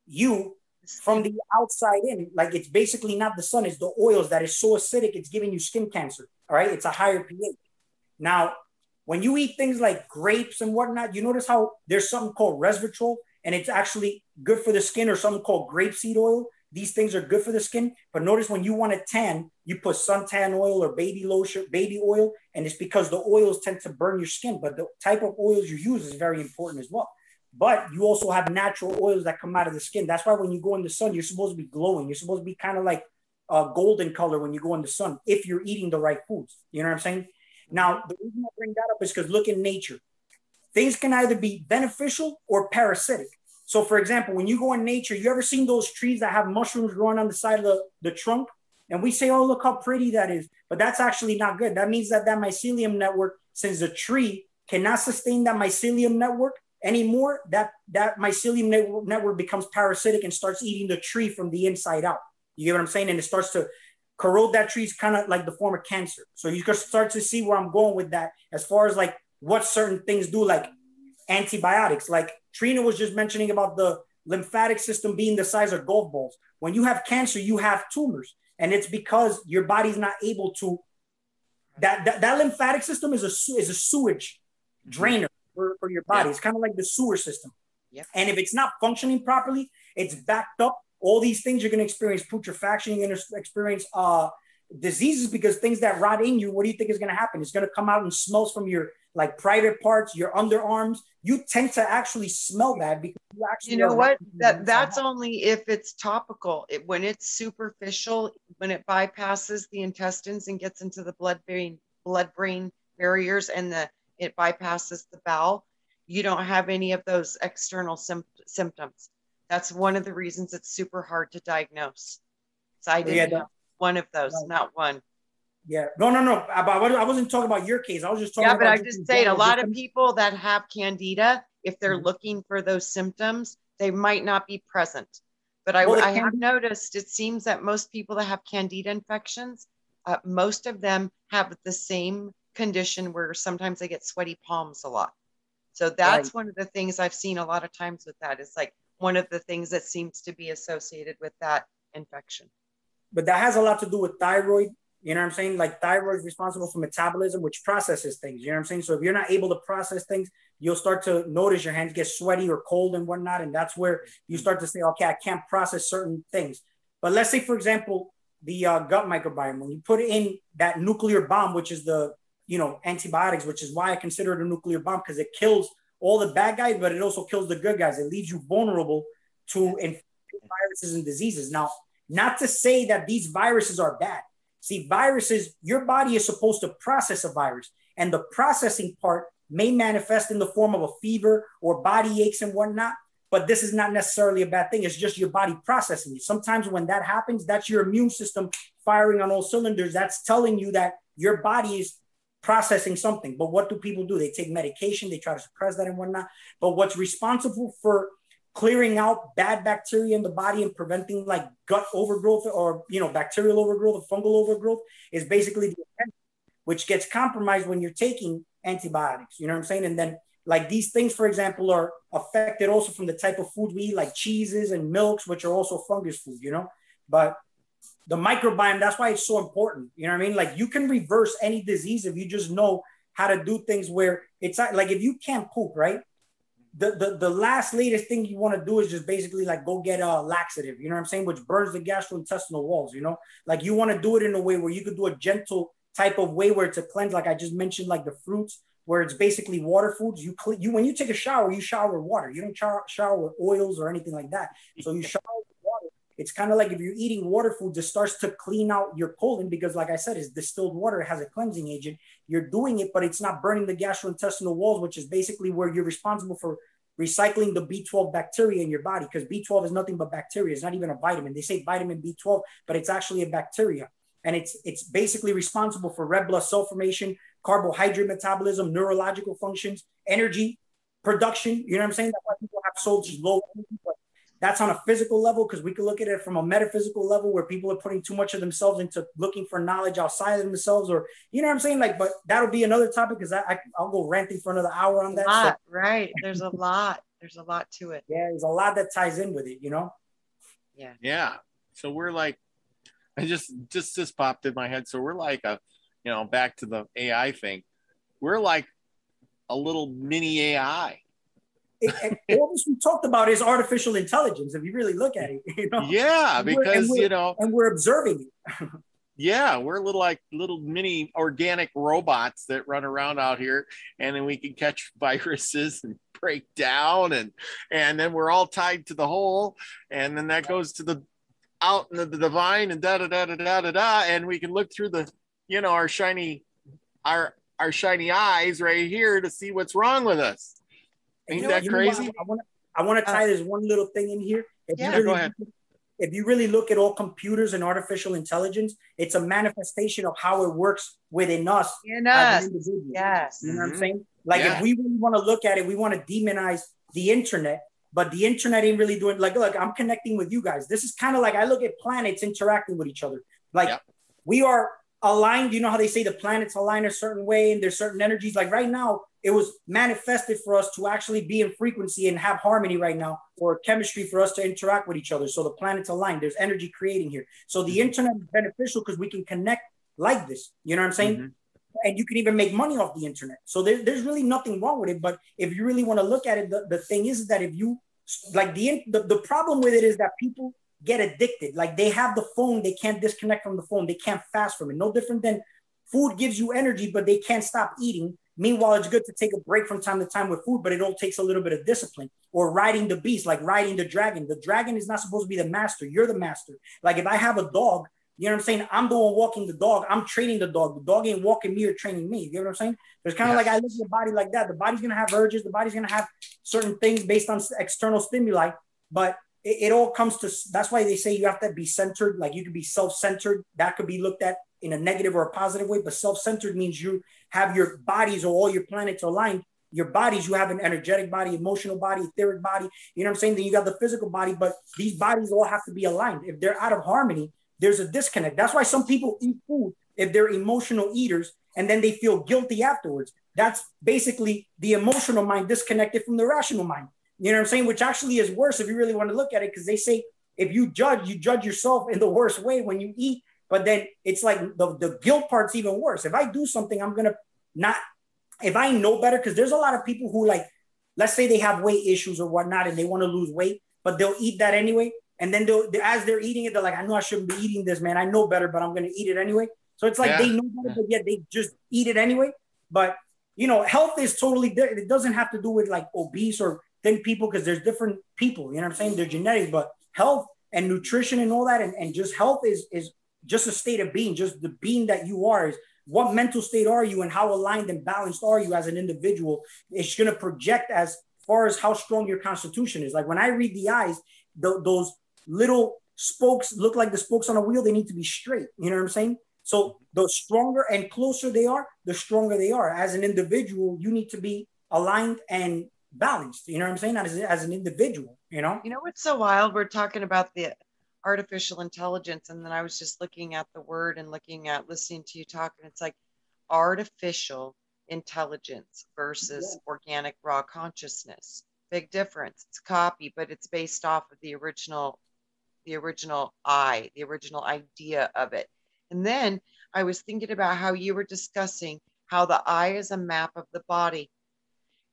Speaker 3: you from the outside in. Like it's basically not the sun, it's the oils that is so acidic, it's giving you skin cancer. All right. It's a higher pH. Now, when you eat things like grapes and whatnot, you notice how there's something called resveratrol, and it's actually good for the skin, or something called grapeseed oil. These things are good for the skin. But notice when you want to tan, you put suntan oil or baby lotion, baby oil, and it's because the oils tend to burn your skin. But the type of oils you use is very important as well. But you also have natural oils that come out of the skin. That's why when you go in the sun, you're supposed to be glowing. You're supposed to be kind of like a golden color when you go in the sun, if you're eating the right foods. You know what I'm saying? Now, the reason I bring that up is because look in nature. Things can either be beneficial or parasitic. So, for example, when you go in nature, you ever seen those trees that have mushrooms growing on the side of the trunk? And we say, oh, look how pretty that is. But that's actually not good. That means that mycelium network, since the tree cannot sustain that mycelium network anymore, that mycelium network becomes parasitic and starts eating the tree from the inside out. You get what I'm saying? And it starts to corrode that tree, is kind of like the form of cancer. So you can start to see where I'm going with that as far as like what certain things do, like antibiotics. Like Trina was just mentioning about the lymphatic system being the size of golf balls. When you have cancer, you have tumors. And it's because your body's not able to, that lymphatic system is a sewage drainer for your body. It's kind of like the sewer system. Yep. And if it's not functioning properly, it's backed up. All these things, you're going to experience putrefaction, you're going to experience diseases, because things that rot in you, what do you think is going to happen? It's going to come out and smells from your like private parts, your underarms. You tend to actually smell that because you actually,
Speaker 4: you know what? That's only if it's topical. When it's superficial, when it bypasses the intestines and gets into the blood-brain barriers, and it bypasses the bowel, you don't have any of those external symptoms. That's one of the reasons it's super hard to diagnose. So I didn't have one of those, not one.
Speaker 3: Yeah, no. I wasn't talking about your case. I was just talking about.
Speaker 4: Yeah, but I'm just saying, a lot of people that have candida, if they're looking for those symptoms, they might not be present. But I have noticed, it seems that most people that have candida infections, most of them have the same condition where sometimes they get sweaty palms a lot. So that's one of the things I've seen a lot of times with that. It's like one of the things that seems to be associated with that infection.
Speaker 3: But that has a lot to do with thyroid. You know what I'm saying? Like thyroid is responsible for metabolism, which processes things. You know what I'm saying? So if you're not able to process things, you'll start to notice your hands get sweaty or cold and whatnot. And that's where you start to say, okay, I can't process certain things. But let's say, for example, the gut microbiome, when you put in that nuclear bomb, which is the, antibiotics, which is why I consider it a nuclear bomb, because it kills all the bad guys, but it also kills the good guys. It leaves you vulnerable to viruses and diseases. Now, not to say that these viruses are bad. See, viruses, your body is supposed to process a virus, and the processing part may manifest in the form of a fever or body aches and whatnot, but this is not necessarily a bad thing. It's just your body processing it. Sometimes when that happens, that's your immune system firing on all cylinders. That's telling you that your body is processing something. But what do people do? They take medication, they try to suppress that and whatnot. But what's responsible for clearing out bad bacteria in the body and preventing like gut overgrowth or, bacterial overgrowth or fungal overgrowth is basically the intestine, which gets compromised when you're taking antibiotics. You know what I'm saying? And then like these things, for example, are affected also from the type of food we eat, like cheeses and milks, which are also fungus food, but the microbiome, that's why it's so important. You know what I mean? Like you can reverse any disease if you just know how to do things where it's like, if you can't poop, right? The last latest thing you want to do is just basically like go get a laxative, you know what I'm saying? Which burns the gastrointestinal walls, like you want to do it in a way where you could do a gentle type of way where it's a cleanse. Like I just mentioned, like the fruits, where it's basically water foods. When you take a shower, you shower with water. You don't shower with oils or anything like that. So you shower with water. It's kind of like if you're eating water foods, it starts to clean out your colon because, like I said, it's distilled water. It has a cleansing agent. You're doing it, but it's not burning the gastrointestinal walls, which is basically where you're responsible for recycling the B12 bacteria in your body, because B12 is nothing but bacteria. It's not even a vitamin. They say vitamin B12, but it's actually a bacteria. And it's basically responsible for red blood cell formation, carbohydrate metabolism, neurological functions, energy production. You know what I'm saying? That's why people have so low energy, but that's on a physical level, because we can look at it from a metaphysical level where people are putting too much of themselves into looking for knowledge outside of themselves, or, you know what I'm saying? Like, but that'll be another topic, because I'll go ranting for another hour on that.
Speaker 4: Right. There's a lot. There's a lot to it.
Speaker 3: Yeah, there's a lot that ties in with it,
Speaker 4: Yeah.
Speaker 1: Yeah. So we're like, I just popped in my head. So we're like back to the AI thing. We're like a little mini AI.
Speaker 3: All this we talked about is artificial intelligence. If you really look at it,
Speaker 1: Yeah, because
Speaker 3: and we're observing it.
Speaker 1: Yeah, we're little mini organic robots that run around out here, and then we can catch viruses and break down, and then we're all tied to the hole, and then that goes to the out in the divine, and da da da da da da da, and we can look through the our shiny eyes right here to see what's wrong with us. Ain't that crazy?
Speaker 3: I want to tie this one little thing in here.
Speaker 1: Go ahead.
Speaker 3: if you really look at all computers and artificial intelligence, it's a manifestation of how it works within us.
Speaker 4: Yes.
Speaker 3: You know what I'm saying? Like if we really want to look at it, we want to demonize the internet, but the internet ain't really doing, like, look, I'm connecting with you guys. This is kind of like, I look at planets interacting with each other. Like we are aligned. You know how they say the planets align a certain way and there's certain energies. Like right now, it was manifested for us to actually be in frequency and have harmony right now, or chemistry for us to interact with each other. So the planets align. There's energy creating here. So the internet is beneficial because we can connect like this. You know what I'm saying? And you can even make money off the internet. So there's really nothing wrong with it. But if you really want to look at it, the thing is that if you like the problem with it is that people get addicted. Like they have the phone, they can't disconnect from the phone. They can't fast from it. No different than food gives you energy, but they can't stop eating. Meanwhile, it's good to take a break from time to time with food, but it all takes a little bit of discipline. Or riding the beast, like riding the dragon. The dragon is not supposed to be the master. You're the master. Like if I have a dog, you know what I'm saying? I'm the one walking the dog. I'm training the dog. The dog ain't walking me or training me. You know what I'm saying? There's kind of like I look at the body like that. The body's going to have urges. The body's going to have certain things based on external stimuli. But it all comes to, that's why they say you have to be centered. Like you could be self-centered. That could be looked at in a negative or a positive way. But self-centered means you have your bodies or all your planets aligned. Your bodies, you have an energetic body, emotional body, etheric body. You know what I'm saying? Then you got the physical body. But these bodies all have to be aligned. If they're out of harmony, there's a disconnect. That's why some people eat food if they're emotional eaters and then they feel guilty afterwards. That's basically the emotional mind disconnected from the rational mind. You know what I'm saying? Which actually is worse if you really want to look at it, because they say if you judge yourself in the worst way when you eat. But then it's like the guilt part's even worse. If I do something, I'm going to not, if I know better, because there's a lot of people who, like, let's say they have weight issues or whatnot and they want to lose weight, but they'll eat that anyway. And then as they're eating it, they're like, I know I shouldn't be eating this, man. I know better, but I'm going to eat it anyway. So it's like they know better, but yet they just eat it anyway. But, you know, health is totally different. It doesn't have to do with like obese or thin people, because there's different people, you know what I'm saying? They're genetics, but health and nutrition and all that, and just health is just a state of being. Just the being that you are is what mental state are you and how aligned and balanced are you as an individual. It's going to project as far as how strong your constitution is. Like when I read the eyes, those little spokes look like the spokes on a wheel. They need to be straight. You know what I'm saying? So the stronger and closer they are, the stronger they are. As an individual, you need to be aligned and balanced. You know what I'm saying? As an individual, you know?
Speaker 4: You know what's so wild? We're talking about the artificial intelligence, and then I was just looking at the word and listening to you talk, and it's like artificial intelligence versus organic raw consciousness. Big difference. It's copy, but it's based off of the original idea of it. And then I was thinking about how you were discussing how the eye is a map of the body,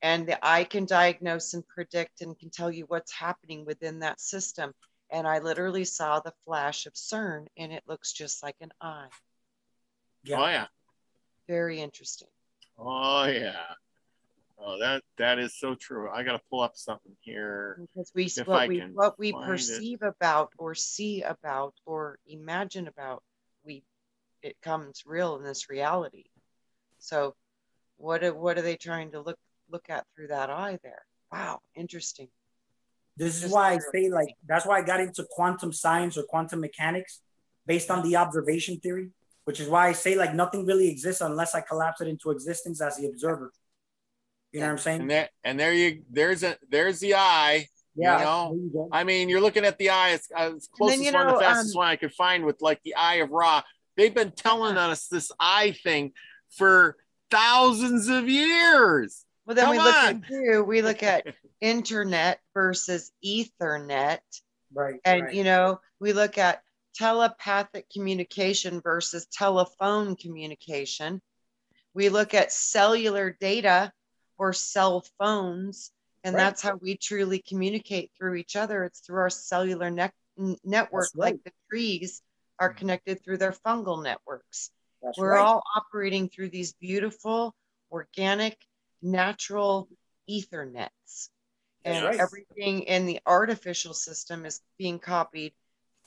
Speaker 4: and the eye can diagnose and predict and can tell you what's happening within that system. And I literally saw the flash of CERN, and it looks just like an eye.
Speaker 1: Yeah. Oh yeah.
Speaker 4: Very interesting.
Speaker 1: Oh yeah. Oh, that is so true. I got to pull up something here.
Speaker 4: Because what we perceive about or see about or imagine about, it comes real in this reality. So what are they trying to look at through that eye there? Wow, interesting.
Speaker 3: This is why I say, like, that's why I got into quantum science or quantum mechanics based on the observation theory, which is why I say, like, nothing really exists unless I collapse it into existence as the observer. You know what I'm saying?
Speaker 1: And there's the eye. Yeah, you know, I mean, you're looking at the eye. It's closest one, the fastest one I could find with like the Eye of Ra. They've been telling us this eye thing for thousands of years.
Speaker 4: Well, then we look at internet versus ethernet.
Speaker 3: Right.
Speaker 4: And, you know, we look at telepathic communication versus telephone communication. We look at cellular data or cell phones, and that's how we truly communicate through each other. It's through our cellular network, like the trees are connected through their fungal networks. We're all operating through these beautiful, organic, natural ethernets. And everything in the artificial system is being copied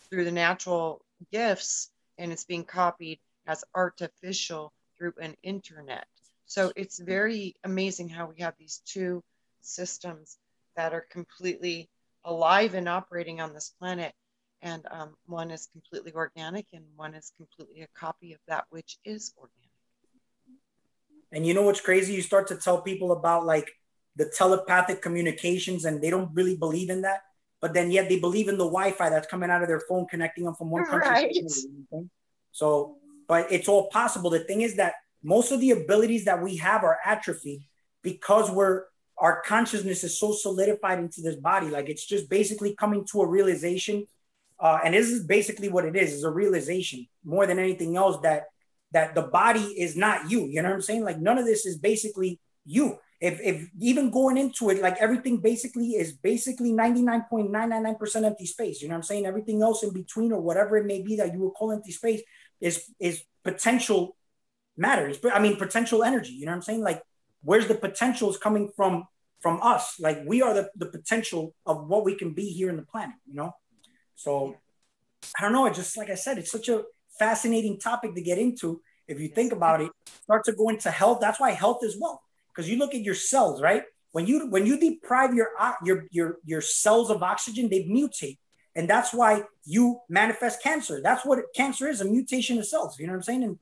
Speaker 4: through the natural gifts, and it's being copied as artificial through an internet. So it's very amazing how we have these two systems that are completely alive and operating on this planet. And one is completely organic and one is completely a copy of that which is organic.
Speaker 3: And you know what's crazy? You start to tell people about like the telepathic communications and they don't really believe in that. But then yet they believe in the Wi-Fi that's coming out of their phone, connecting them from one country to another. So, but it's all possible. The thing is that most of the abilities that we have are atrophied because our consciousness is so solidified into this body. Like it's just basically coming to a realization. And this is basically what it is a realization more than anything else that the body is not you. You know what I'm saying? Like none of this is basically you. If even going into it, like everything basically is 99.999% empty space. You know what I'm saying? Everything else in between or whatever it may be that you would call empty space is potential matter. I mean, potential energy. You know what I'm saying? Like where's the potentials coming from us? Like we are the potential of what we can be here in the planet, you know? So I don't know. It just, like I said, it's such a fascinating topic to get into. If you think about it, start to go into health. That's why health is wealth. Because you look at your cells, right? When you deprive your cells of oxygen, they mutate. And that's why you manifest cancer. That's what cancer is, a mutation of cells. You know what I'm saying? And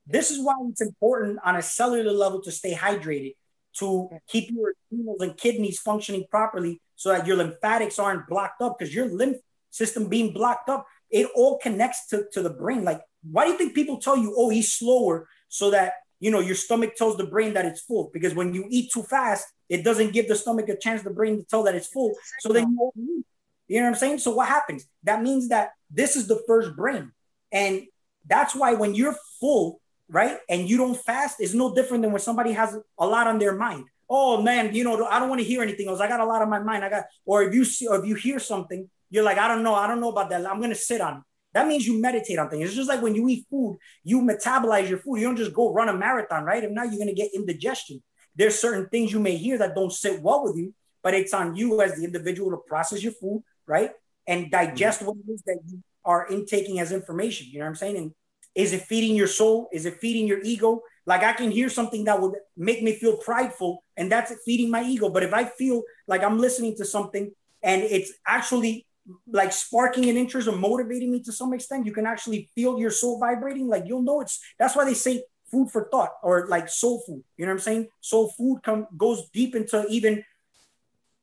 Speaker 3: this is why it's important on a cellular level to stay hydrated, to keep your adrenals and kidneys functioning properly so that your lymphatics aren't blocked up, because your lymph system being blocked up, it all connects to the brain. Like, why do you think people tell you, oh, eat slower so that, you know, your stomach tells the brain that it's full? Because when you eat too fast, it doesn't give the stomach a chance, the brain, to tell that it's full. So then you overeat. You know what I'm saying? So what happens? That means that this is the first brain. And that's why when you're full, right, and you don't fast, it's no different than when somebody has a lot on their mind. Oh man, you know, I don't want to hear anything else. I got a lot on my mind. Or if you hear something, you're like, I don't know about that. I'm going to sit on it. That means you meditate on things. It's just like when you eat food, you metabolize your food. You don't just go run a marathon, right? If not, you're going to get indigestion. There's certain things you may hear that don't sit well with you, but it's on you as the individual to process your food, right? And digest what it is that you are intaking as information. You know what I'm saying? And is it feeding your soul? Is it feeding your ego? Like I can hear something that would make me feel prideful, and that's feeding my ego. But if I feel like I'm listening to something and it's actually like sparking an interest or motivating me to some extent, you can actually feel your soul vibrating. Like you'll know that's why they say food for thought, or like soul food. You know what I'm saying? Soul food goes deep into even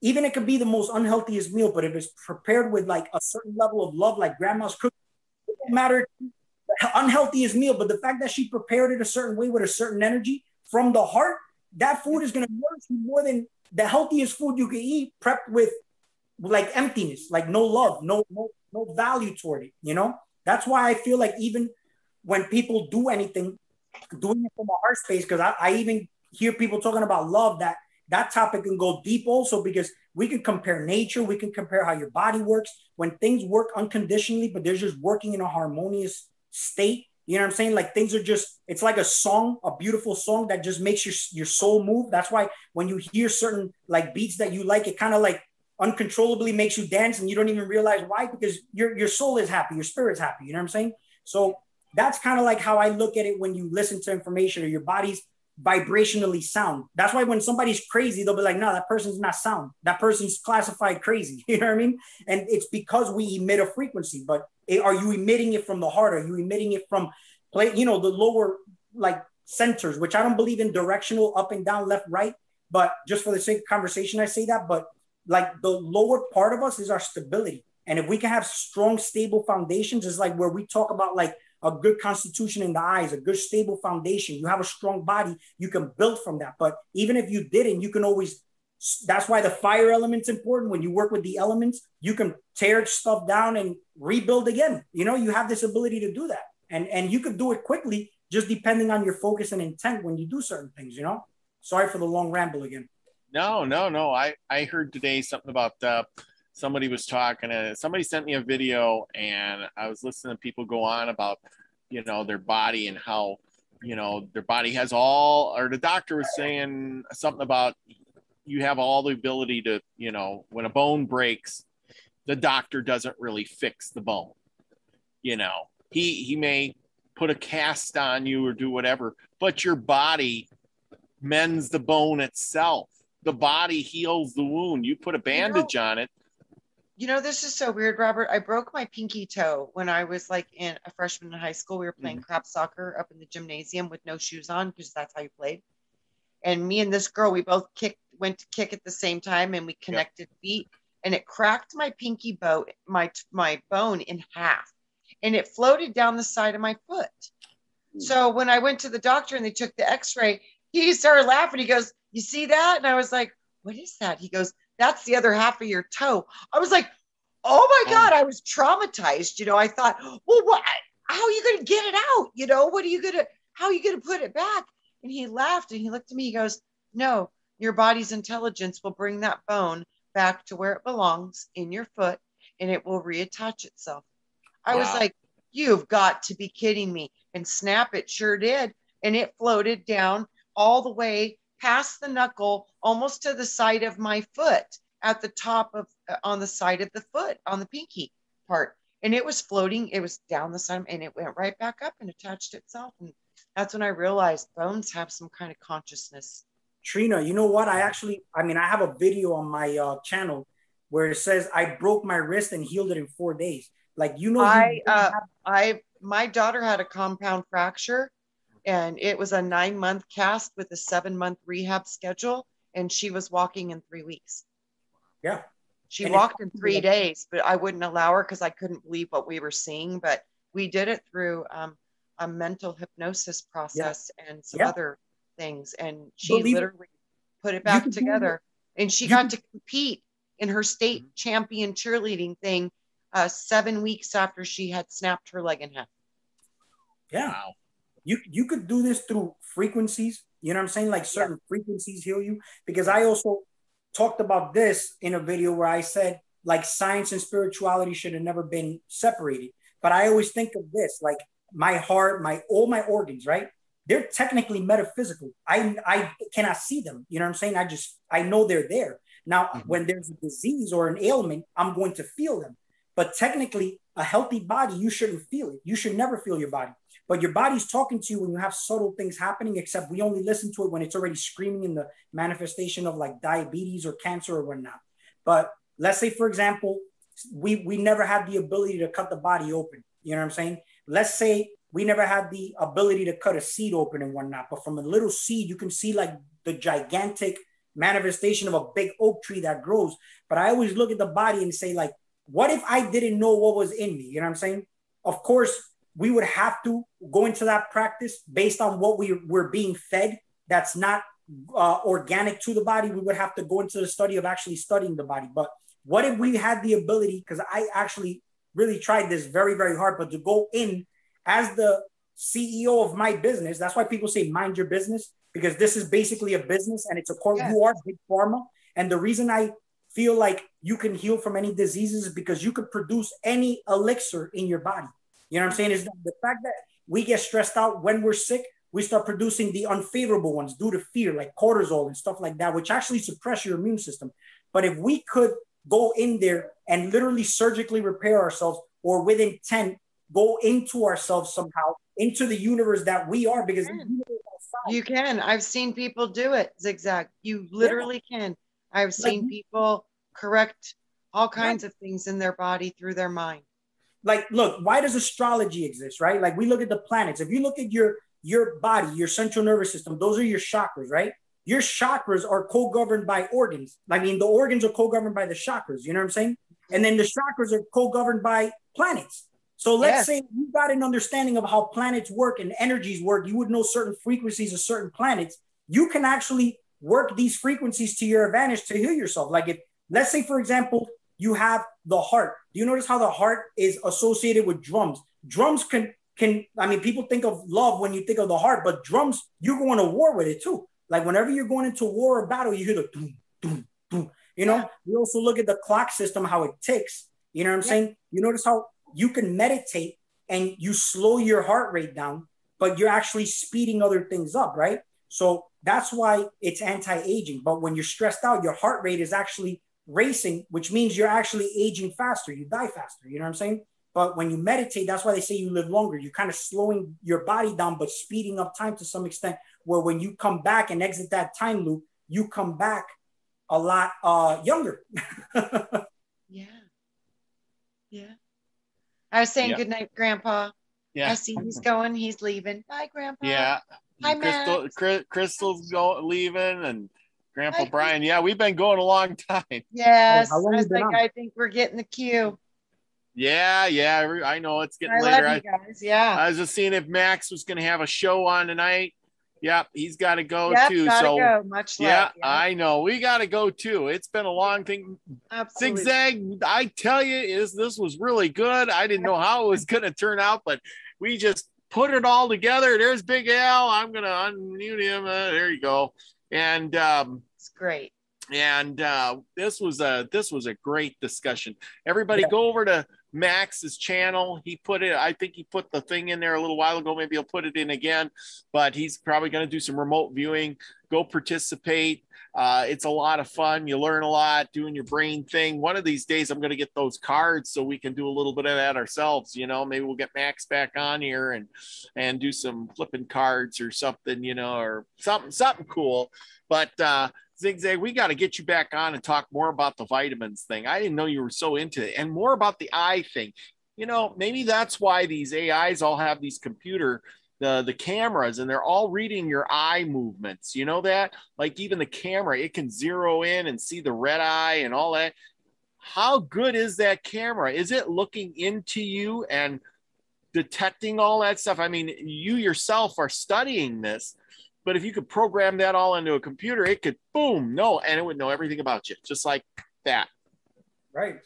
Speaker 3: it could be the most unhealthiest meal, but if it's prepared with like a certain level of love, like grandma's cooking, it doesn't matter the unhealthiest meal, but the fact that she prepared it a certain way with a certain energy from the heart, that food is going to nourish you more than the healthiest food you can eat prepped with like emptiness, like no love, no value toward it. You know, that's why I feel like even when people do anything, doing it from a heart space, because I even hear people talking about love, that topic can go deep also, because we can compare nature, we can compare how your body works when things work unconditionally, but they're just working in a harmonious state. You know what I'm saying? Like things are just, it's like a song, a beautiful song that just makes your soul move. That's why when you hear certain like beats that you like, it kind of like uncontrollably makes you dance and you don't even realize why, because your soul is happy, your spirit's happy. You know what I'm saying? So that's kind of like how I look at it when you listen to information, or your body's vibrationally sound. That's why when somebody's crazy, they'll be like, no, that person's not sound. That person's classified crazy. You know what I mean? And it's because we emit a frequency. But are you emitting it from the heart? Are you emitting it from the lower like centers, which I don't believe in directional up and down, left, right. But just for the sake of conversation, I say that. But like the lower part of us is our stability. And if we can have strong, stable foundations, it's like where we talk about like a good constitution in the eyes, a good stable foundation. You have a strong body, you can build from that. But even if you didn't, you can always, that's why the fire element's important. When you work with the elements, you can tear stuff down and rebuild again. You know, you have this ability to do that. And you could do it quickly, just depending on your focus and intent when you do certain things, you know? Sorry for the long ramble again.
Speaker 1: No. I heard today something about somebody was talking, somebody sent me a video, and I was listening to people go on about, you know, their body and how, you know, their body has all, or the doctor was saying something about you have all the ability to, you know, when a bone breaks, the doctor doesn't really fix the bone. You know, he may put a cast on you or do whatever, but your body mends the bone itself. The body heals the wound. You put a bandage on it,
Speaker 4: You know, this is so weird, Robert. I broke my pinky toe when I was like a freshman in high school. We were playing crap soccer up in the gymnasium with no shoes on because that's how you played. And me and this girl, we both went to kick at the same time, and we connected feet, and it cracked my pinky bone, my bone in half, and it floated down the side of my foot. So when I went to the doctor and they took the X-ray, he started laughing. He goes, "You see that?" And I was like, "What is that?" He goes, "That's the other half of your toe." I was like, "Oh my God," I was traumatized. You know, I thought, well, what, how are you going to get it out? You know, how are you going to put it back? And he laughed and he looked at me. He goes, "No, your body's intelligence will bring that bone back to where it belongs in your foot, and it will reattach itself." I was like, "You've got to be kidding me." And snap, it sure did. And it floated down all the way past the knuckle, almost to the side of my foot, at the top of, on the side of the foot, on the pinky part. And it was floating. It was down the side, and it went right back up and attached itself. And that's when I realized bones have some kind of consciousness.
Speaker 3: Trina, you know what? I have a video on my channel where it says I broke my wrist and healed it in 4 days. Like, you know,
Speaker 4: my daughter had a compound fracture, and it was a 9-month cast with a 7-month rehab schedule, and she was walking in 3 weeks.
Speaker 3: Yeah.
Speaker 4: She walked in 3 days, but I wouldn't allow her because I couldn't believe what we were seeing. But we did it through a mental hypnosis process and some other things. And she literally put it back together. And she got to compete in her state champion cheerleading thing 7 weeks after she had snapped her leg in half.
Speaker 3: Yeah. Wow. You could do this through frequencies. You know what I'm saying? Like certain frequencies heal you. Because I also talked about this in a video where I said, like, science and spirituality should have never been separated. But I always think of this, like my heart, all my organs, right? They're technically metaphysical. I cannot see them. You know what I'm saying? I know they're there. Now, when there's a disease or an ailment, I'm going to feel them. But technically, a healthy body, you shouldn't feel it. You should never feel your body. But your body's talking to you when you have subtle things happening, except we only listen to it when it's already screaming in the manifestation of like diabetes or cancer or whatnot. But let's say, for example, we never had the ability to cut the body open. You know what I'm saying? Let's say we never had the ability to cut a seed open and whatnot. But from a little seed, you can see like the gigantic manifestation of a big oak tree that grows. But I always look at the body and say, like, what if I didn't know what was in me? You know what I'm saying? Of course, we would have to go into that practice based on what we're being fed. That's not organic to the body. We would have to go into the study of actually studying the body. But what if we had the ability, because I actually really tried this very, very hard, but to go in as the CEO of my business, that's why people say mind your business, because this is basically a business and it's a core. You are big pharma. And the reason I feel like you can heal from any diseases is because you could produce any elixir in your body. You know what I'm saying? Is the fact that we get stressed out when we're sick, we start producing the unfavorable ones due to fear, like cortisol and stuff like that, which actually suppress your immune system. But if we could go in there and literally surgically repair ourselves, or with intent, go into ourselves somehow, into the universe that we are, because
Speaker 4: you can. I've seen people do it, Zigzag. You literally can. I've seen people correct all kinds of things in their body through their mind.
Speaker 3: Like, look, why does astrology exist, right? Like, we look at the planets. If you look at your body, your central nervous system, those are your chakras, right? Your chakras are co-governed by organs. I mean, the organs are co-governed by the chakras, you know what I'm saying? And then the chakras are co-governed by planets. So let's say you got an understanding of how planets work and energies work. You would know certain frequencies of certain planets. You can actually work these frequencies to your advantage to heal yourself. Like, if, let's say, for example, you have the heart. Do you notice how the heart is associated with drums? Drums can, I mean, people think of love when you think of the heart, but drums, you're going to war with it too. Like, whenever you're going into war or battle, you hear the doom, doom, doom. You know, we also look at the clock system, how it ticks. You know what I'm saying? You notice how you can meditate and you slow your heart rate down, but you're actually speeding other things up, right? So that's why it's anti-aging. But when you're stressed out, your heart rate is actually racing, which means you're actually aging faster. You die faster. You know what I'm saying? But when you meditate, that's why they say you live longer. You're kind of slowing your body down, but speeding up time to some extent, where when you come back and exit that time loop, you come back a lot younger.
Speaker 4: Yeah. Yeah. I was saying
Speaker 1: Yeah.
Speaker 4: good night, Grandpa.
Speaker 1: Yeah.
Speaker 4: I see he's going. He's leaving. Bye, Grandpa.
Speaker 1: Yeah.
Speaker 4: Hi,
Speaker 1: Crystal's leaving, and Grandpa Brian. Yeah, we've been going a long time.
Speaker 4: Yes.
Speaker 3: How long
Speaker 4: I was
Speaker 3: you been
Speaker 4: like,
Speaker 3: on?
Speaker 4: I think we're getting the cue.
Speaker 1: Yeah. I know it's getting
Speaker 4: I
Speaker 1: later.
Speaker 4: love you guys. Yeah.
Speaker 1: I was just seeing if Max was going to have a show on tonight. Yep, he's got to go too.
Speaker 4: Gotta
Speaker 1: So
Speaker 4: go. Much love.
Speaker 1: yeah, I know we got to go too. It's been a long thing.
Speaker 4: Absolutely.
Speaker 1: Zigzag, I tell you, this was really good. I didn't know how it was going to turn out, but we just put it all together. There's Big Al. I'm going to unmute him. There you go. And
Speaker 4: it's great.
Speaker 1: And this was a great discussion. Everybody go over to Max's channel. He put it, I think he put the thing in there a little while ago. Maybe he'll put it in again, but he's probably going to do some remote viewing. Go participate. It's a lot of fun. You learn a lot doing your brain thing. One of these days I'm going to get those cards so we can do a little bit of that ourselves. You know, maybe we'll get Max back on here and do some flipping cards or something, you know, or something cool. But Zigzag, we got to get you back on and talk more about the vitamins thing. I didn't know you were so into it, and more about the eye thing. You know, maybe that's why these AIs all have these the cameras, and they're all reading your eye movements. You know that? Like even the camera, it can zero in and see the red eye and all that. How good is that camera? Is it looking into you and detecting all that stuff? I mean, you yourself are studying this. But if you could program that all into a computer, it could and it would know everything about you, just like that.
Speaker 3: Right.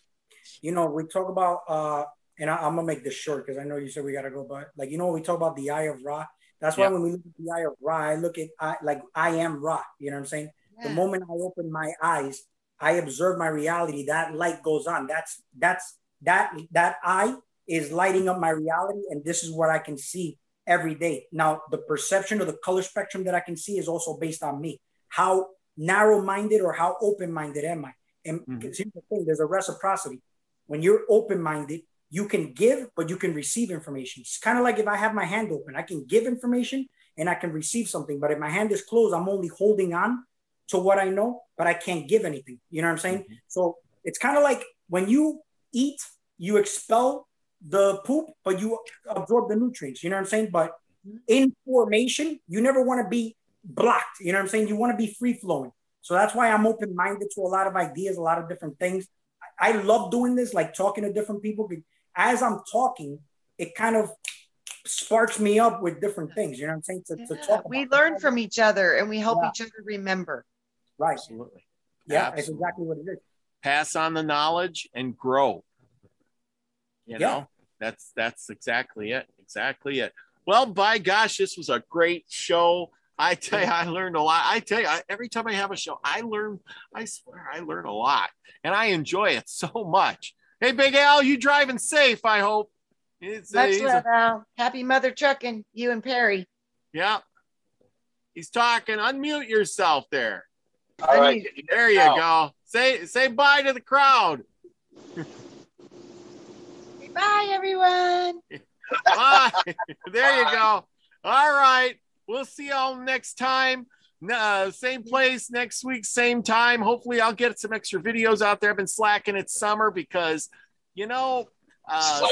Speaker 3: You know, we talk about, and I'm gonna make this short because I know you said we gotta go, but like, you know, we talk about the eye of Ra. That's why when we look at the eye of Ra, I look at like I am Ra. You know what I'm saying? Yeah. The moment I open my eyes, I observe my reality. That light goes on. That eye is lighting up my reality, and this is what I can see every day. Now, the perception of the color spectrum that I can see is also based on me. How narrow-minded or how open-minded am I? And here's the thing, there's a reciprocity. When you're open-minded, you can give, but you can receive information. It's kind of like if I have my hand open, I can give information and I can receive something. But if my hand is closed, I'm only holding on to what I know, but I can't give anything. You know what I'm saying? So it's kind of like when you eat, you expel the poop, but you absorb the nutrients, you know what I'm saying? But in formation, you never want to be blocked, you know what I'm saying? You want to be free flowing. So that's why I'm open-minded to a lot of ideas, a lot of different things. I love doing this, like talking to different people. As I'm talking, it kind of sparks me up with different things, you know what I'm saying? To talk
Speaker 4: we learn from each other and we help each other remember.
Speaker 3: Right.
Speaker 1: Absolutely.
Speaker 3: Yeah, that's exactly what it is.
Speaker 1: Pass on the knowledge and grow. You know, that's exactly it. Exactly it. Well, by gosh, this was a great show. I tell you, I learned a lot. I tell you, every time I have a show, I swear I learn a lot, and I enjoy it so much. Hey, Big Al, you driving safe, I hope.
Speaker 4: Much love, Al. Happy mother trucking, you and Perry.
Speaker 1: Yeah. He's talking. Unmute yourself there.
Speaker 2: All right.
Speaker 1: There you go. Say bye to the crowd.
Speaker 4: Bye, everyone.
Speaker 1: Bye. There you go. All right. We'll see y'all next time. Same place next week, same time. Hopefully I'll get some extra videos out there. I've been slacking. It's summer because, you know,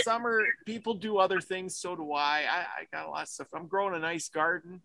Speaker 1: summer people do other things. So do I. I got a lot of stuff. I'm growing a nice garden.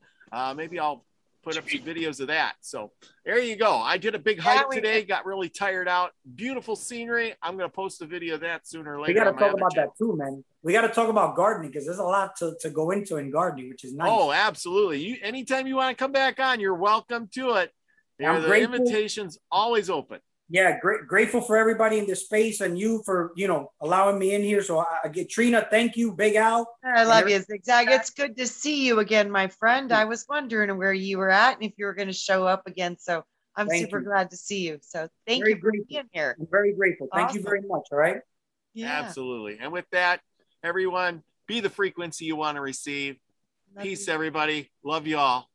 Speaker 1: Maybe I'll put up some videos of that. So there you go. I did a big hike today, got really tired out. Beautiful scenery. I'm going to post a video of that sooner or later.
Speaker 3: We got to talk about that too, man. We got to talk about gardening because there's a lot to go into in gardening, which is nice.
Speaker 1: Oh, absolutely. Anytime you want to come back on, you're welcome to it. The invitation's always open.
Speaker 3: Yeah, grateful for everybody in this space and you for, you know, allowing me in here. So I get Trina, thank you, Big Al.
Speaker 4: I love you, Zigzag. It's good to see you again, my friend. I was wondering where you were at and if you were going to show up again. So I'm super glad to see you. So thank you for being here.
Speaker 3: I'm very grateful. Thank you very much. All right.
Speaker 1: Yeah. Absolutely. And with that, everyone, be the frequency you want to receive. Peace, everybody. Love you all.